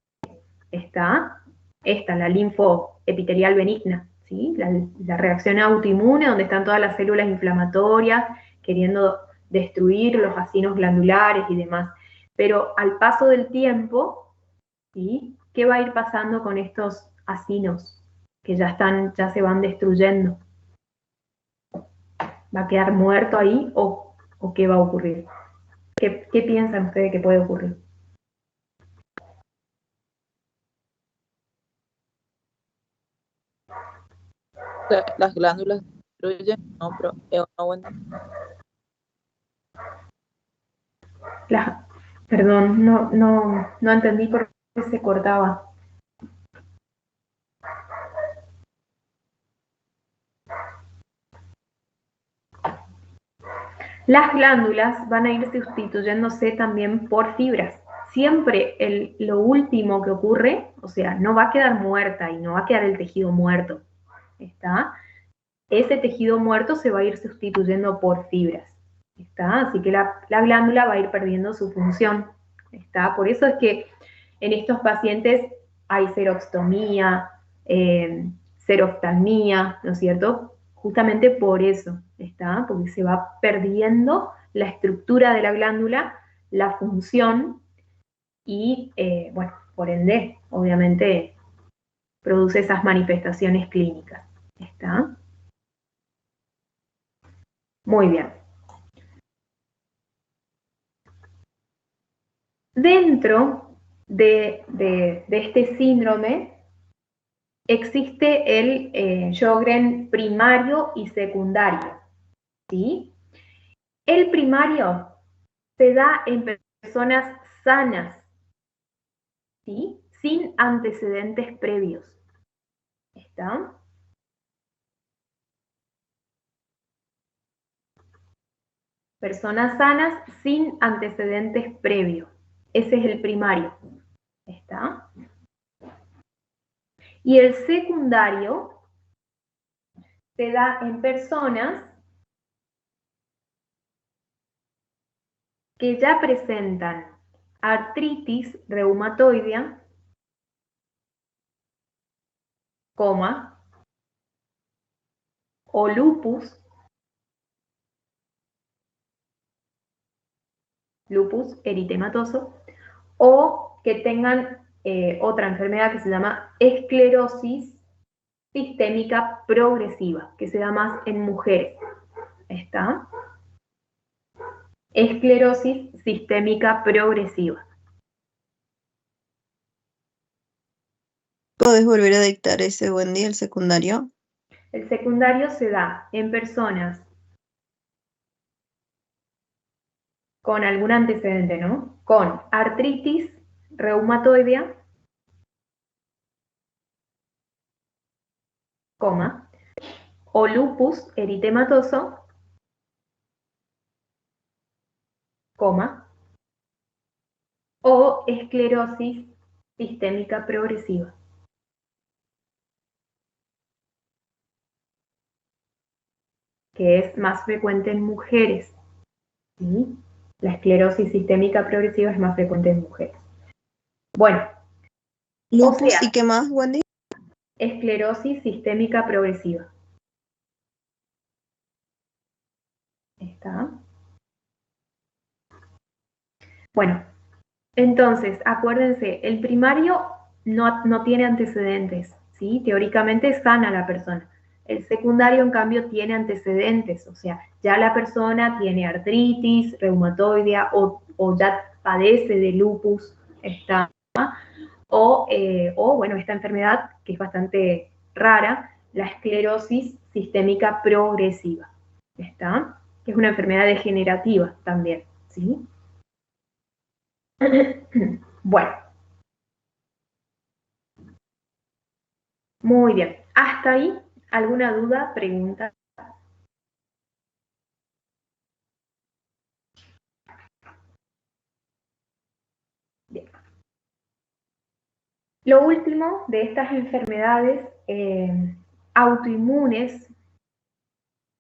Está la linfoepitelial benigna, ¿sí? La reacción autoinmune, donde están todas las células inflamatorias queriendo destruir los acinos glandulares y demás. Pero al paso del tiempo, ¿sí?, ¿qué va a ir pasando con estos acinos que ya se van destruyendo? ¿Va a quedar muerto ahí o qué va a ocurrir? ¿Qué piensan ustedes que puede ocurrir? Las glándulas destruyen, no, pero es una buena. Perdón, no entendí por qué se cortaba. Las glándulas van a ir sustituyéndose también por fibras, siempre lo último que ocurre, o sea, no va a quedar muerta y no va a quedar el tejido muerto, ¿está? Ese tejido muerto se va a ir sustituyendo por fibras, ¿está? Así que la glándula va a ir perdiendo su función, ¿está? Por eso es que en estos pacientes hay xerostomía, xeroftalmía, ¿no es cierto? Justamente por eso, ¿está? Porque se va perdiendo la estructura de la glándula, la función y, bueno, por ende, obviamente, produce esas manifestaciones clínicas, ¿está? Muy bien. Dentro de este síndrome existe el Sjögren primario y secundario, ¿sí? El primario se da en personas sanas, ¿sí? Sin antecedentes previos, ¿está? Personas sanas sin antecedentes previos. Ese es el primario, ¿está? Y el secundario se da en personas que ya presentan artritis reumatoidea, coma, o lupus eritematoso, o que tengan otra enfermedad que se llama esclerosis sistémica progresiva, que se da más en mujeres. ¿Está? Esclerosis sistémica progresiva. ¿Podés volver a dictar ese, Wendy, el secundario? El secundario se da en personas con algún antecedente, ¿no? Con artritis reumatoidea, coma, o lupus eritematoso, coma, o esclerosis sistémica progresiva. Que es más frecuente en mujeres, ¿sí? La esclerosis sistémica progresiva es más frecuente en mujeres. Bueno, Lupus, o sea, ¿y qué más, Wendy? esclerosis sistémica progresiva. ¿Está? Bueno, entonces, acuérdense, el primario no tiene antecedentes, ¿sí? Teóricamente es sana la persona. El secundario, en cambio, tiene antecedentes, o sea, ya la persona tiene artritis reumatoidea o ya padece de lupus, ¿está? O, bueno, esta enfermedad que es bastante rara, la esclerosis sistémica progresiva, ¿está? Que es una enfermedad degenerativa también, ¿sí? Bueno, muy bien. ¿Hasta ahí alguna duda, pregunta? Bien. Lo último de estas enfermedades autoinmunes,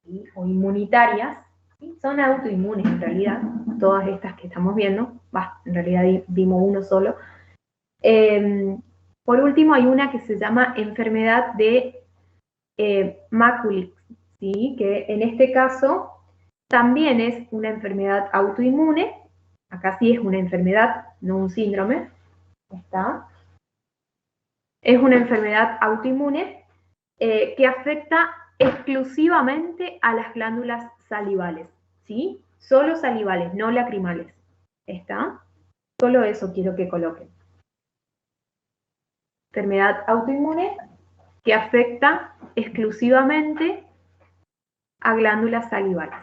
¿sí? O inmunitarias, ¿sí? Son autoinmunes en realidad, todas estas que estamos viendo, en realidad vimos uno solo. Por último, hay una que se llama enfermedad de Maculic, ¿sí? Que en este caso también es una enfermedad autoinmune, acá sí es una enfermedad, no un síndrome, ¿está? Es una enfermedad autoinmune que afecta exclusivamente a las glándulas salivales, ¿sí? Solo salivales, no lacrimales, ¿está? Solo eso quiero que coloquen. Enfermedad autoinmune que afecta exclusivamente a glándulas salivales.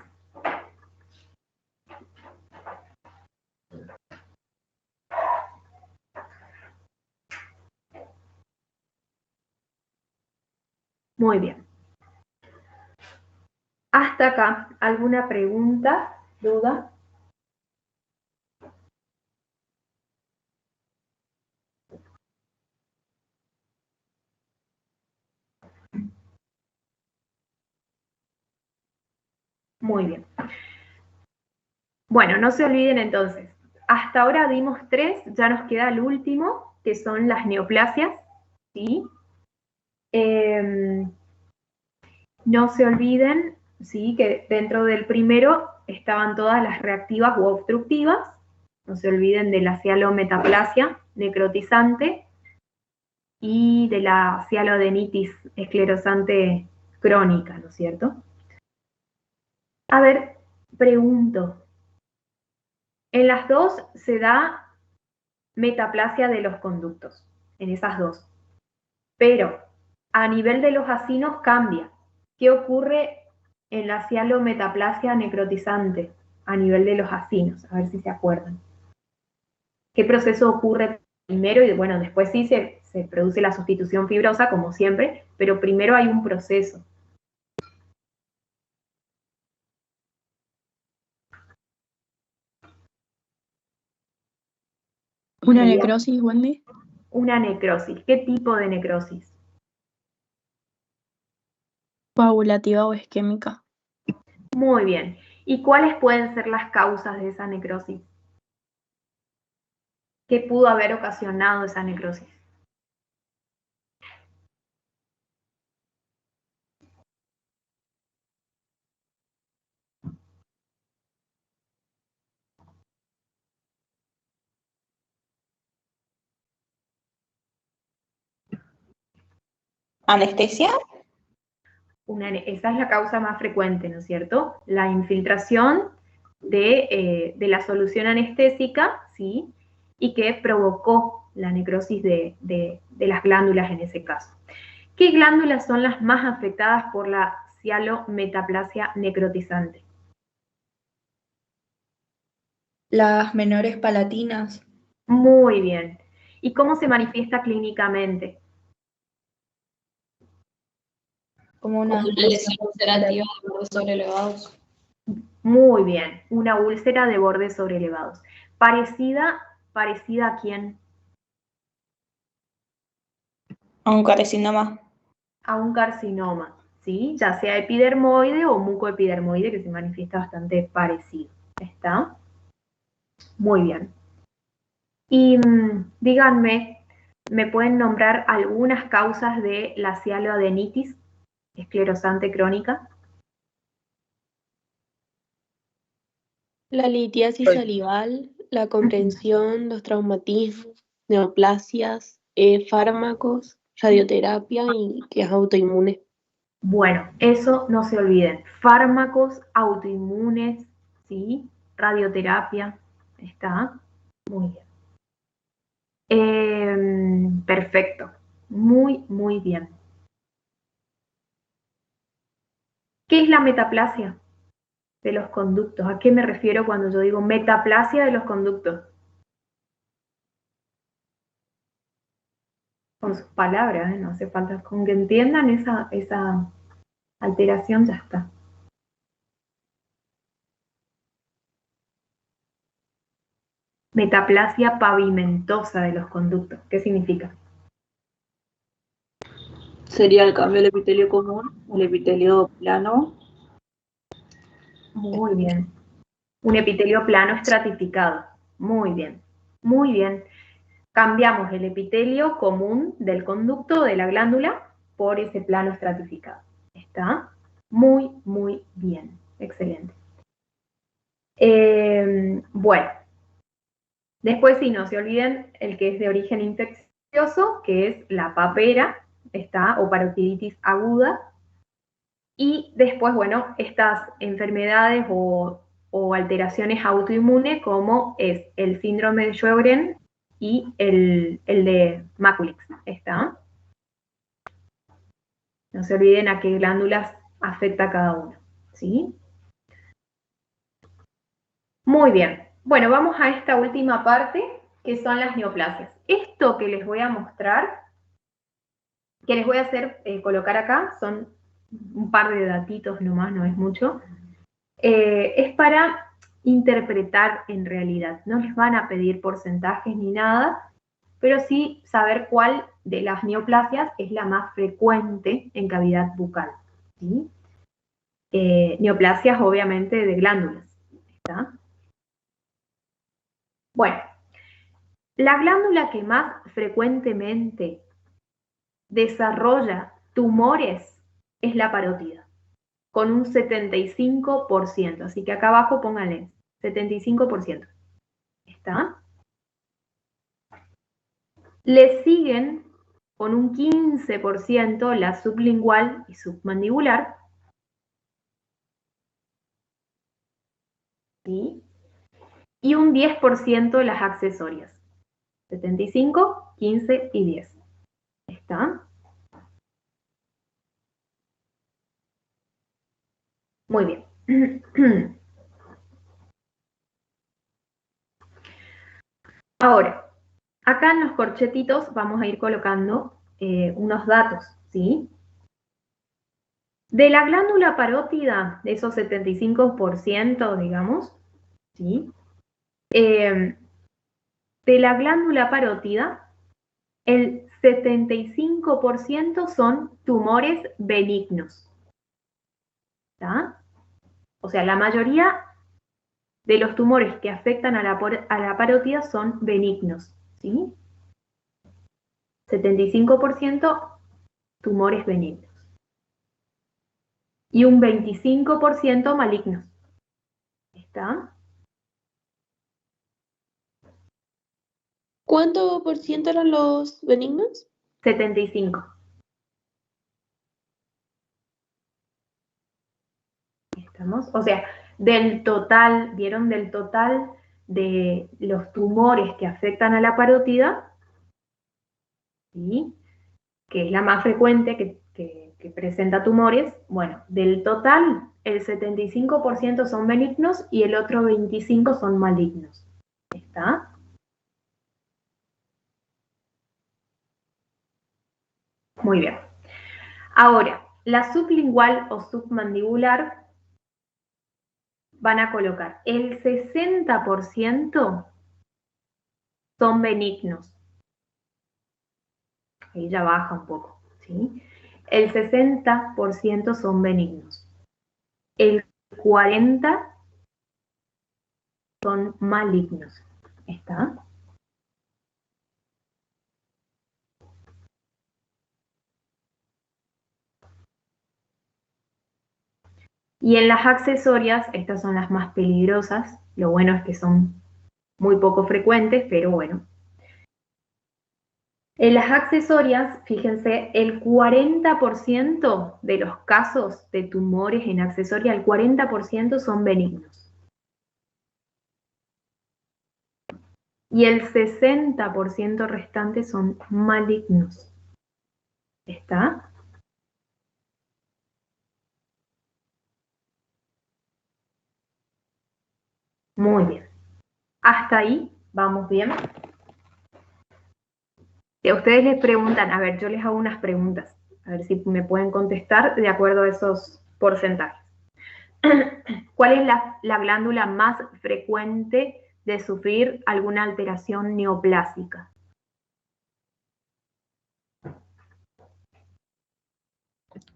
Muy bien. Hasta acá, ¿alguna pregunta, duda? Muy bien. Bueno, no se olviden entonces, hasta ahora dimos 3, ya nos queda el último, que son las neoplasias, ¿sí? No se olviden, ¿sí?, que dentro del primero estaban todas las reactivas u obstructivas. No se olviden de la cialometaplasia necrotizante y de la cialodenitis esclerosante crónica, ¿no es cierto? A ver, pregunto. En las dos se da metaplasia de los conductos, en esas dos. Pero a nivel de los acinos cambia. ¿Qué ocurre en la cialometaplasia necrotizante a nivel de los acinos? A ver si se acuerdan. ¿Qué proceso ocurre primero? Y bueno, después sí se produce la sustitución fibrosa, como siempre, pero primero hay un proceso. ¿Una necrosis, Wendy? Una necrosis. ¿Qué tipo de necrosis? ¿Coagulativa o isquémica? Muy bien. ¿Y cuáles pueden ser las causas de esa necrosis? ¿Qué pudo haber ocasionado esa necrosis? ¿Anestesia? Esa es la causa más frecuente, ¿no es cierto? La infiltración de la solución anestésica, ¿sí? Y que provocó la necrosis de las glándulas en ese caso. ¿Qué glándulas son las más afectadas por la cialometaplasia necrotizante? Las menores palatinas. Muy bien. ¿Y cómo se manifiesta clínicamente? Como una Lesión ulcerativa de bordes sobrelevados. Muy bien, una úlcera de bordes sobrelevados. ¿Parecida a quién? ¿A un carcinoma? A un carcinoma, ¿sí? Ya sea epidermoide o mucoepidermoide, que se manifiesta bastante parecido. ¿Está? Muy bien. Y díganme, ¿me pueden nombrar algunas causas de la cialoadenitis esclerosante crónica? La litiasis salival, la comprensión, los traumatismos, neoplasias, fármacos, radioterapia y que es autoinmune. Bueno, eso no se olviden. Fármacos autoinmunes, ¿sí? Radioterapia, ¿está? Muy bien. Perfecto. Muy, muy bien. ¿Qué es la metaplasia de los conductos? ¿A qué me refiero cuando yo digo metaplasia de los conductos? Con sus palabras, ¿eh? No hace falta, con que entiendan esa alteración ya está. Metaplasia pavimentosa de los conductos. ¿Qué significa? Sería el cambio del epitelio común, el epitelio plano. Muy bien. Un epitelio plano estratificado. Muy bien. Muy bien. Cambiamos el epitelio común del conducto de la glándula por ese plano estratificado. ¿Está? Muy, muy bien. Excelente. Bueno. Después sí, no se olviden el que es de origen infeccioso, que es la papera, ¿está? O parotiditis aguda. Y después, bueno, estas enfermedades o alteraciones autoinmunes como es el síndrome de Sjögren y el de Maculix, ¿está? No se olviden a qué glándulas afecta cada uno, ¿sí? Muy bien. Bueno, vamos a esta última parte, que son las neoplasias. Esto que les voy a mostrar, que les voy a hacer colocar acá, son un par de datitos nomás, no es mucho. Es para interpretar en realidad. No les van a pedir porcentajes ni nada, pero sí saber cuál de las neoplasias es la más frecuente en cavidad bucal, ¿sí? neoplasias obviamente de glándulas. ¿Está? Bueno, la glándula que más frecuentemente desarrolla tumores es la parótida, con un 75%. Así que acá abajo pónganle 75%. ¿Está? Le siguen con un 15% la sublingual y submandibular. ¿Sí? Y un 10% las accesorias. 75, 15 y 10. ¿Está? Muy bien. Ahora, acá en los corchetitos vamos a ir colocando unos datos, ¿sí? De la glándula parótida, de esos 75%, digamos, ¿sí? De la glándula parótida, el 75% son tumores benignos. ¿Está? O sea, la mayoría de los tumores que afectan a la parótida son benignos, ¿sí? 75% tumores benignos. Y un 25% malignos. ¿Está? ¿Cuánto por ciento eran los benignos? 75. ¿Estamos? O sea, del total, ¿vieron? Del total de los tumores que afectan a la parótida, ¿sí? Que es la más frecuente que presenta tumores, bueno, del total, el 75% son benignos y el otro 25% son malignos. ¿Está? Muy bien. Ahora, la sublingual o submandibular van a colocar el 60% son benignos. Ahí ya baja un poco, ¿sí? El 60% son benignos. El 40% son malignos. ¿Está? Y en las accesorias, estas son las más peligrosas. Lo bueno es que son muy poco frecuentes, pero bueno. En las accesorias, fíjense, el 40% de los casos de tumores en accesoria, el 40% son benignos. Y el 60% restante son malignos. ¿Está? Muy bien. Hasta ahí vamos bien. Si a ustedes les preguntan, a ver, yo les hago unas preguntas, a ver si me pueden contestar de acuerdo a esos porcentajes. ¿Cuál es la glándula más frecuente de sufrir alguna alteración neoplásica?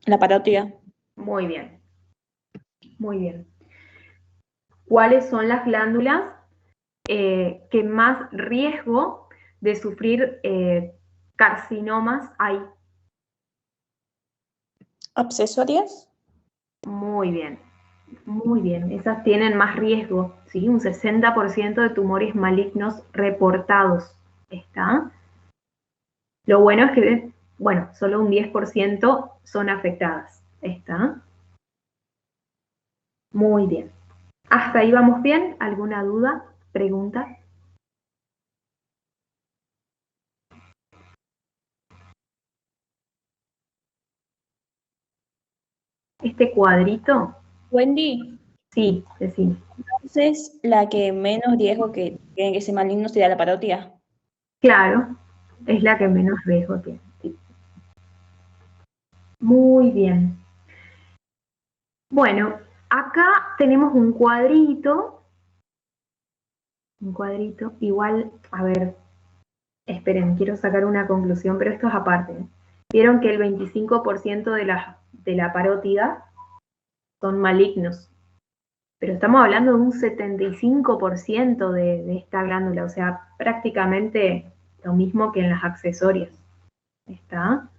La parótida. Muy bien. Muy bien. ¿Cuáles son las glándulas que más riesgo de sufrir carcinomas hay? ¿Accesorias? Muy bien. Muy bien. Esas tienen más riesgo, ¿sí? Un 60% de tumores malignos reportados. ¿Está? Lo bueno es que, bueno, solo un 10% son afectadas. ¿Está? Muy bien. ¿Hasta ahí vamos bien? ¿Alguna duda? ¿Pregunta? Este cuadrito, Wendy, sí, decime. entonces la que menos riesgo que tiene que ser maligno sería la parótida. Claro, es la que menos riesgo tiene. Sí. Muy bien. Bueno, acá tenemos un cuadrito. Un cuadrito, igual, a ver, esperen, quiero sacar una conclusión, pero esto es aparte. Vieron que el 25% de la parótida son malignos. Pero estamos hablando de un 75% de esta glándula, o sea, prácticamente lo mismo que en las accesorias. ¿Está?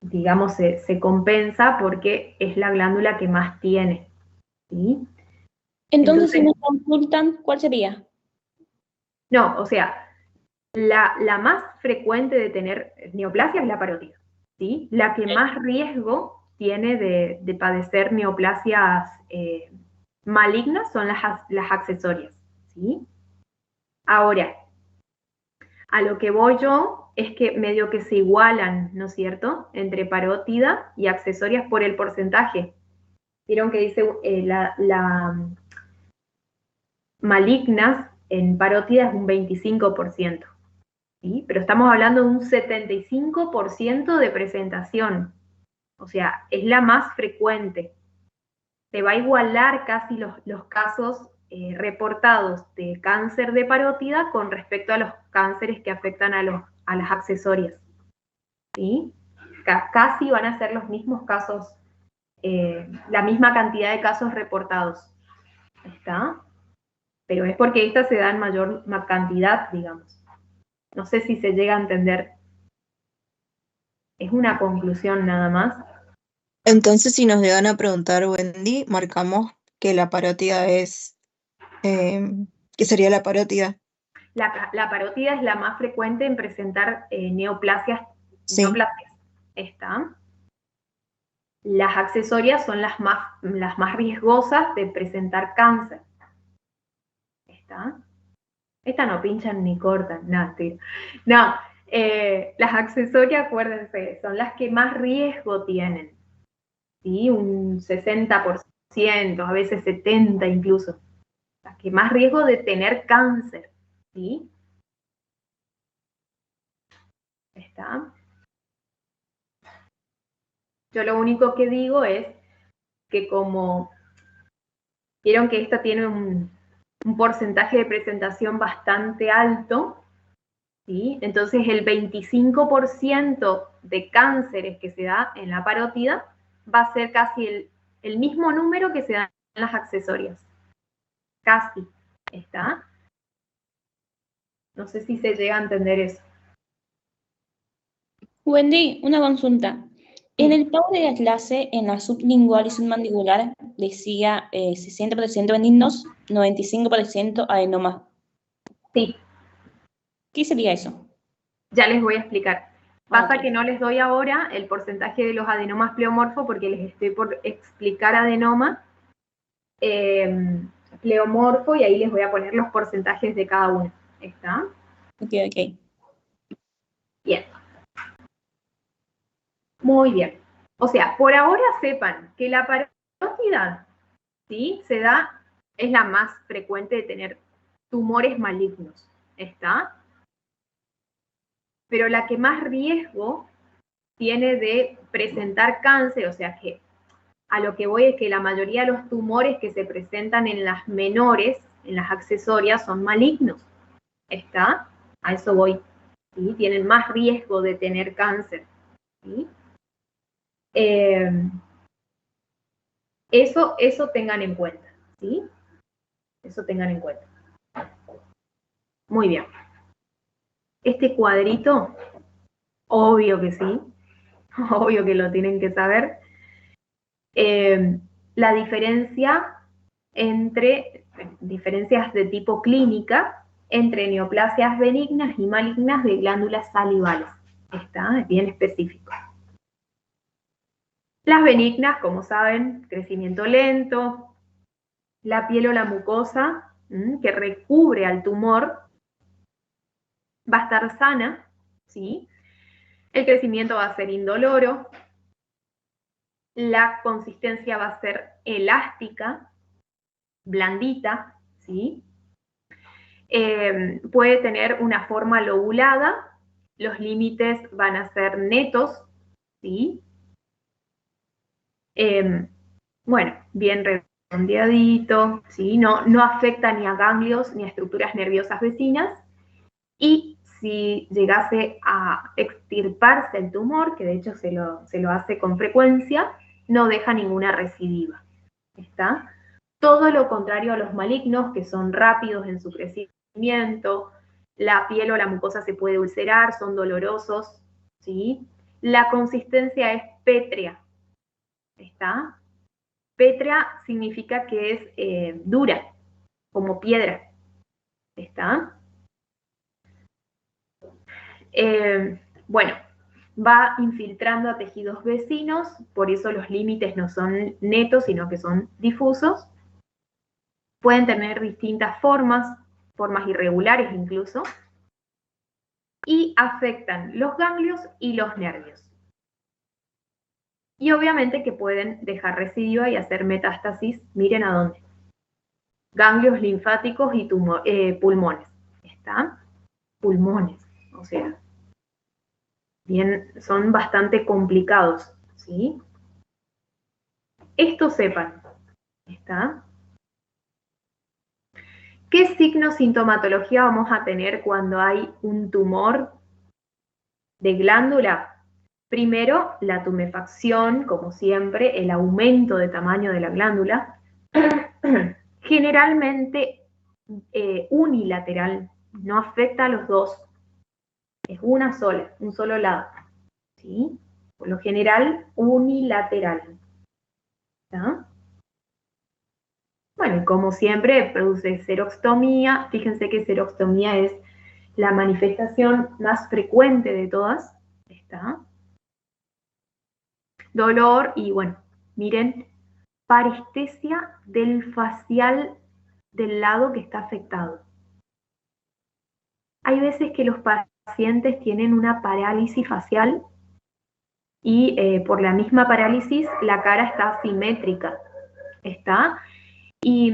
Digamos, se compensa porque es la glándula que más tiene. ¿Sí? Entonces, si nos consultan, ¿cuál sería? No, o sea, la más frecuente de tener neoplasia es la parótida, ¿sí? La que más riesgo tiene de padecer neoplasias malignas son las accesorias, ¿sí? Ahora, a lo que voy yo es que medio que se igualan, ¿no es cierto?, entre parótida y accesorias por el porcentaje. Vieron que dice malignas en parótida es un 25%, ¿sí? Pero estamos hablando de un 75% de presentación. O sea, es la más frecuente. Se va a igualar casi los casos reportados de cáncer de parótida con respecto a los cánceres que afectan a las accesorias. ¿Sí? Casi van a ser los mismos casos, la misma cantidad de casos reportados. ¿Está? Pero es porque esta se da en mayor cantidad, digamos. No sé si se llega a entender. Es una conclusión nada más. Entonces, si nos llegan a preguntar, Wendy, marcamos que la parótida es, ¿qué sería la parótida? La parótida es la más frecuente en presentar neoplasias. Sí. ¿Está? Las accesorias son las más riesgosas de presentar cáncer. ¿Está? Esta no pinchan ni cortan, nada, tío. No, las accesorias, acuérdense, son las que más riesgo tienen. ¿Sí? Un 60%, a veces 70% incluso. Las que más riesgo de tener cáncer. ¿Sí? ¿Está? Yo lo único que digo es que como vieron que esta tiene un porcentaje de presentación bastante alto, ¿sí? Entonces el 25% de cánceres que se da en la parótida va a ser casi el mismo número que se da en las accesorias. Casi. ¿Está? No sé si se llega a entender eso. Wendy, una consulta. En el pago de la clase, en la sublingual y submandibular, decía 60% benignos, 95% adenomas. Sí. ¿Qué sería eso? Ya les voy a explicar. Pasa Ok. que no les doy ahora el porcentaje de los adenomas pleomorfo porque les estoy por explicar adenoma pleomorfo y ahí les voy a poner los porcentajes de cada uno. ¿Está? Ok. Bien. Muy bien. O sea, por ahora sepan que la parótida, ¿sí? Es la más frecuente de tener tumores malignos. ¿Está? Pero la que más riesgo tiene de presentar cáncer, o sea que a lo que voy es que la mayoría de los tumores que se presentan en las menores, en las accesorias, son malignos. ¿Está? A eso voy. ¿Sí? Tienen más riesgo de tener cáncer. ¿Sí? Eso tengan en cuenta. ¿Sí? Eso tengan en cuenta. Muy bien. Este cuadrito, obvio que sí, obvio que lo tienen que saber. La diferencia entre diferencias de tipo clínica entre neoplasias benignas y malignas de glándulas salivales. Está bien específico. Las benignas, como saben, crecimiento lento, la piel o la mucosa que recubre al tumor va a estar sana, ¿sí? El crecimiento va a ser indoloro, la consistencia va a ser elástica, blandita, ¿sí? Puede tener una forma lobulada, los límites van a ser netos, ¿sí? Bueno, bien redondeadito, ¿sí? No afecta ni a ganglios ni a estructuras nerviosas vecinas y si llegase a extirparse el tumor, que de hecho se lo hace con frecuencia, no deja ninguna recidiva. ¿Está? Todo lo contrario a los malignos, que son rápidos en su crecimiento, la piel o la mucosa se puede ulcerar, son dolorosos, ¿sí? La consistencia es pétrea, ¿está? Pétrea significa que es dura, como piedra, ¿está? Bueno, va infiltrando a tejidos vecinos, por eso los límites no son netos, sino que son difusos. Pueden tener distintas formas irregulares incluso, y afectan los ganglios y los nervios. Y obviamente que pueden dejar residuo y hacer metástasis, miren a dónde. Ganglios linfáticos y pulmones. ¿Está? Pulmones, o sea, bien, son bastante complicados, ¿sí? Esto sepan, ¿está? ¿Qué signo sintomatología vamos a tener cuando hay un tumor de glándula? Primero, la tumefacción, como siempre, el aumento de tamaño de la glándula, generalmente unilateral, no afecta a los dos, es una sola, un solo lado, ¿sí? Por lo general, unilateral. ¿Está? Bueno, y como siempre, produce xerostomía. Fíjense que xerostomía es la manifestación más frecuente de todas. ¿Está? Dolor y, bueno, miren, parestesia del facial del lado que está afectado. Hay veces que los pacientes tienen una parálisis facial y por la misma parálisis la cara está asimétrica. ¿Está? Y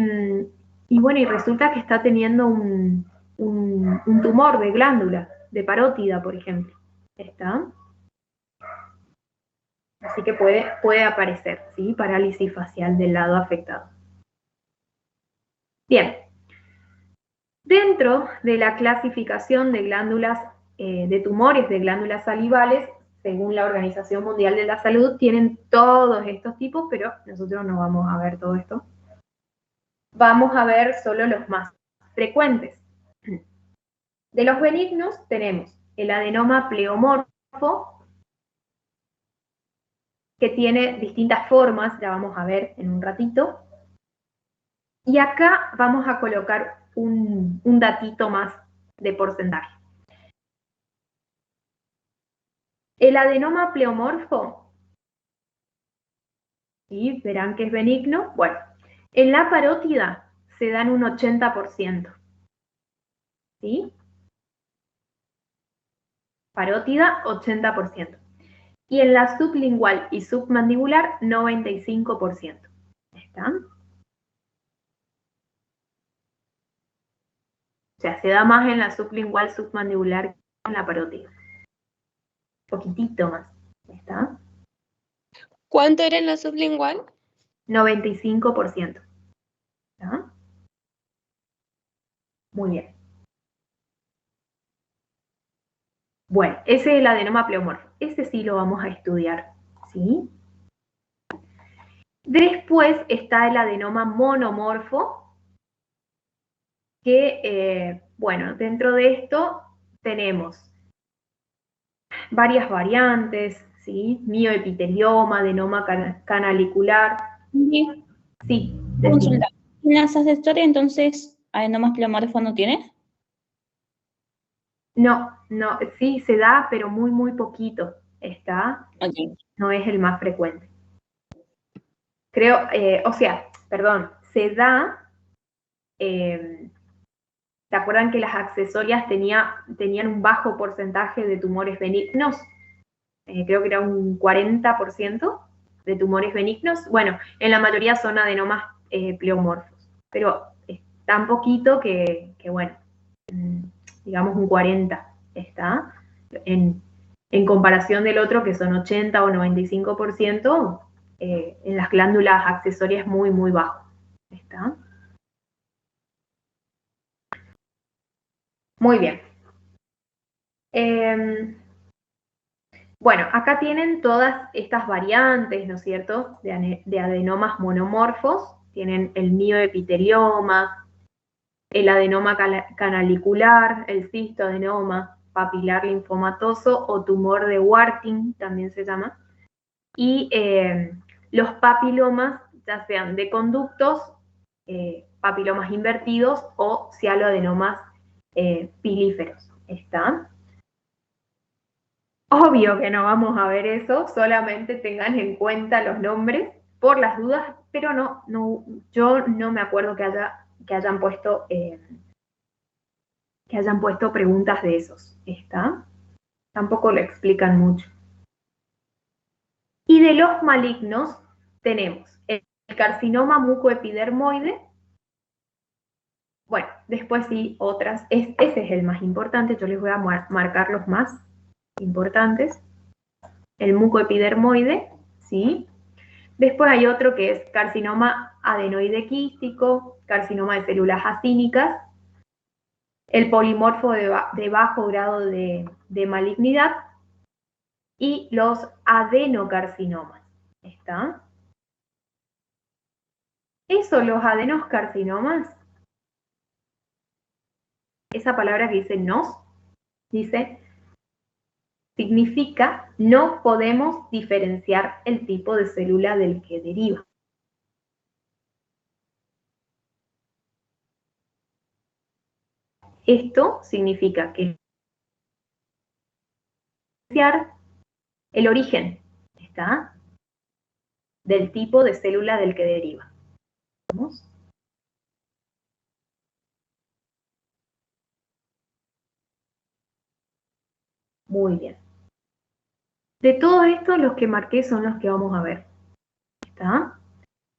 bueno, y resulta que está teniendo un tumor de glándula, de parótida, por ejemplo. ¿Está? Así que puede aparecer, ¿sí? Parálisis facial del lado afectado. Bien. Dentro de la clasificación de glándulas, de tumores de glándulas salivales, según la Organización Mundial de la Salud, tienen todos estos tipos, pero nosotros no vamos a ver todo esto. Vamos a ver solo los más frecuentes. De los benignos tenemos el adenoma pleomorfo, que tiene distintas formas, ya vamos a ver en un ratito. Y acá vamos a colocar un datito más de porcentaje. El adenoma pleomorfo, ¿sí? Verán que es benigno. Bueno, en la parótida se dan un 80%. ¿Sí? Parótida, 80%. Y en la sublingual y submandibular, 95%. ¿Están? O sea, se da más en la sublingual, submandibular que en la parótida. Un poquitito más. ¿Está? ¿Cuánto era en la sublingual? 95%. ¿Está? Muy bien. Bueno, ese es el adenoma pleomorfo. Ese sí lo vamos a estudiar, ¿sí? Después está el adenoma monomorfo, que, bueno, dentro de esto tenemos varias variantes, ¿sí? Mioepitelioma, adenoma canalicular. Sí. Sí. Consulta. ¿En las accesorias entonces adenomas pleomorfo no tiene? No, sí se da, pero muy, muy poquito. ¿Está? Okay. No es el más frecuente. Creo, perdón, se da, ¿se acuerdan que las accesorias tenían un bajo porcentaje de tumores benignos? Creo que era un 40% de tumores benignos. Bueno, en la mayoría son adenomas pleomorfos, pero es tan poquito que bueno, digamos un 40%, ¿está? En comparación del otro, que son 80 o 95%, en las glándulas accesorias muy, muy bajo. ¿Está? Muy bien. Bueno, acá tienen todas estas variantes, ¿no es cierto?, de adenomas monomorfos. Tienen el mioepitelioma, el adenoma canalicular, el cistoadenoma, papilar linfomatoso o tumor de Warthin, también se llama. Y los papilomas, ya sean de conductos, papilomas invertidos o cialoadenomas pilíferos. ¿Está? Obvio que no vamos a ver eso, solamente tengan en cuenta los nombres por las dudas, pero yo no me acuerdo que hayan puesto preguntas de esos. ¿Está? Tampoco lo explican mucho. Y de los malignos tenemos el carcinoma mucoepidermoide. Bueno, después sí, otras. Ese es el más importante, yo les voy a marcar los más importantes. El mucoepidermoide, ¿sí? Después hay otro que es carcinoma adenoide quístico, carcinoma de células acínicas, el polimorfo de bajo grado de malignidad y los adenocarcinomas. ¿Está? Eso, los adenocarcinomas, esa palabra que dice nos, dice, significa no podemos diferenciar el tipo de célula del que deriva. Esto significa que el origen, ¿está?, del tipo de célula del que deriva. ¿Vamos? Muy bien. De todos estos, los que marqué son los que vamos a ver. ¿Está?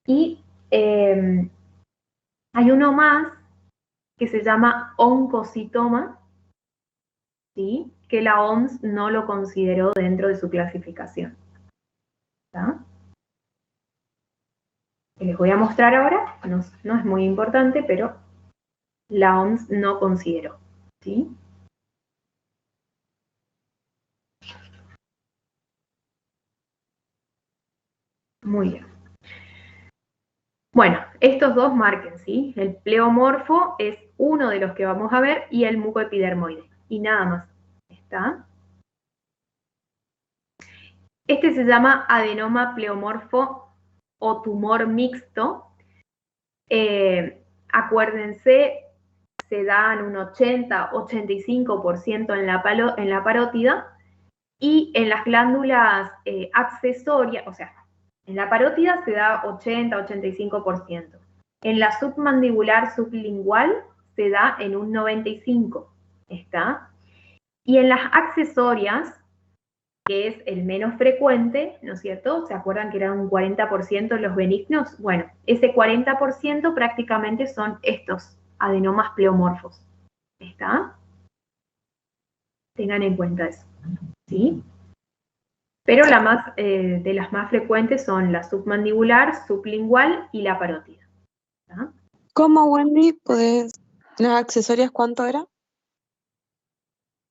Y hay uno más que se llama oncocitoma, ¿sí?, que la OMS no lo consideró dentro de su clasificación. ¿Está? Que les voy a mostrar ahora, no es muy importante, pero la OMS no consideró. ¿Sí? Muy bien. Bueno, estos dos marquen, ¿sí? El pleomorfo es uno de los que vamos a ver y el mucoepidermoide. Y nada más. ¿Está? Este se llama adenoma pleomorfo o tumor mixto. Acuérdense, se dan un 80-85% en la parótida y en las glándulas accesorias, o sea, en la parótida se da 80-85%. En la submandibular sublingual se da en un 95%. ¿Está? Y en las accesorias, que es el menos frecuente, ¿no es cierto? ¿Se acuerdan que eran un 40% los benignos? Bueno, ese 40% prácticamente son estos adenomas pleomorfos. ¿Está? Tengan en cuenta eso. ¿Sí? Pero de las más frecuentes son la submandibular, sublingual y la parótida. ¿Está? ¿Cómo, Wendy? ¿Las accesorias cuánto era?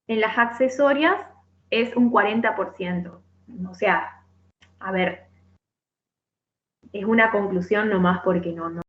En las accesorias es un 40%. O sea, a ver, es una conclusión nomás porque no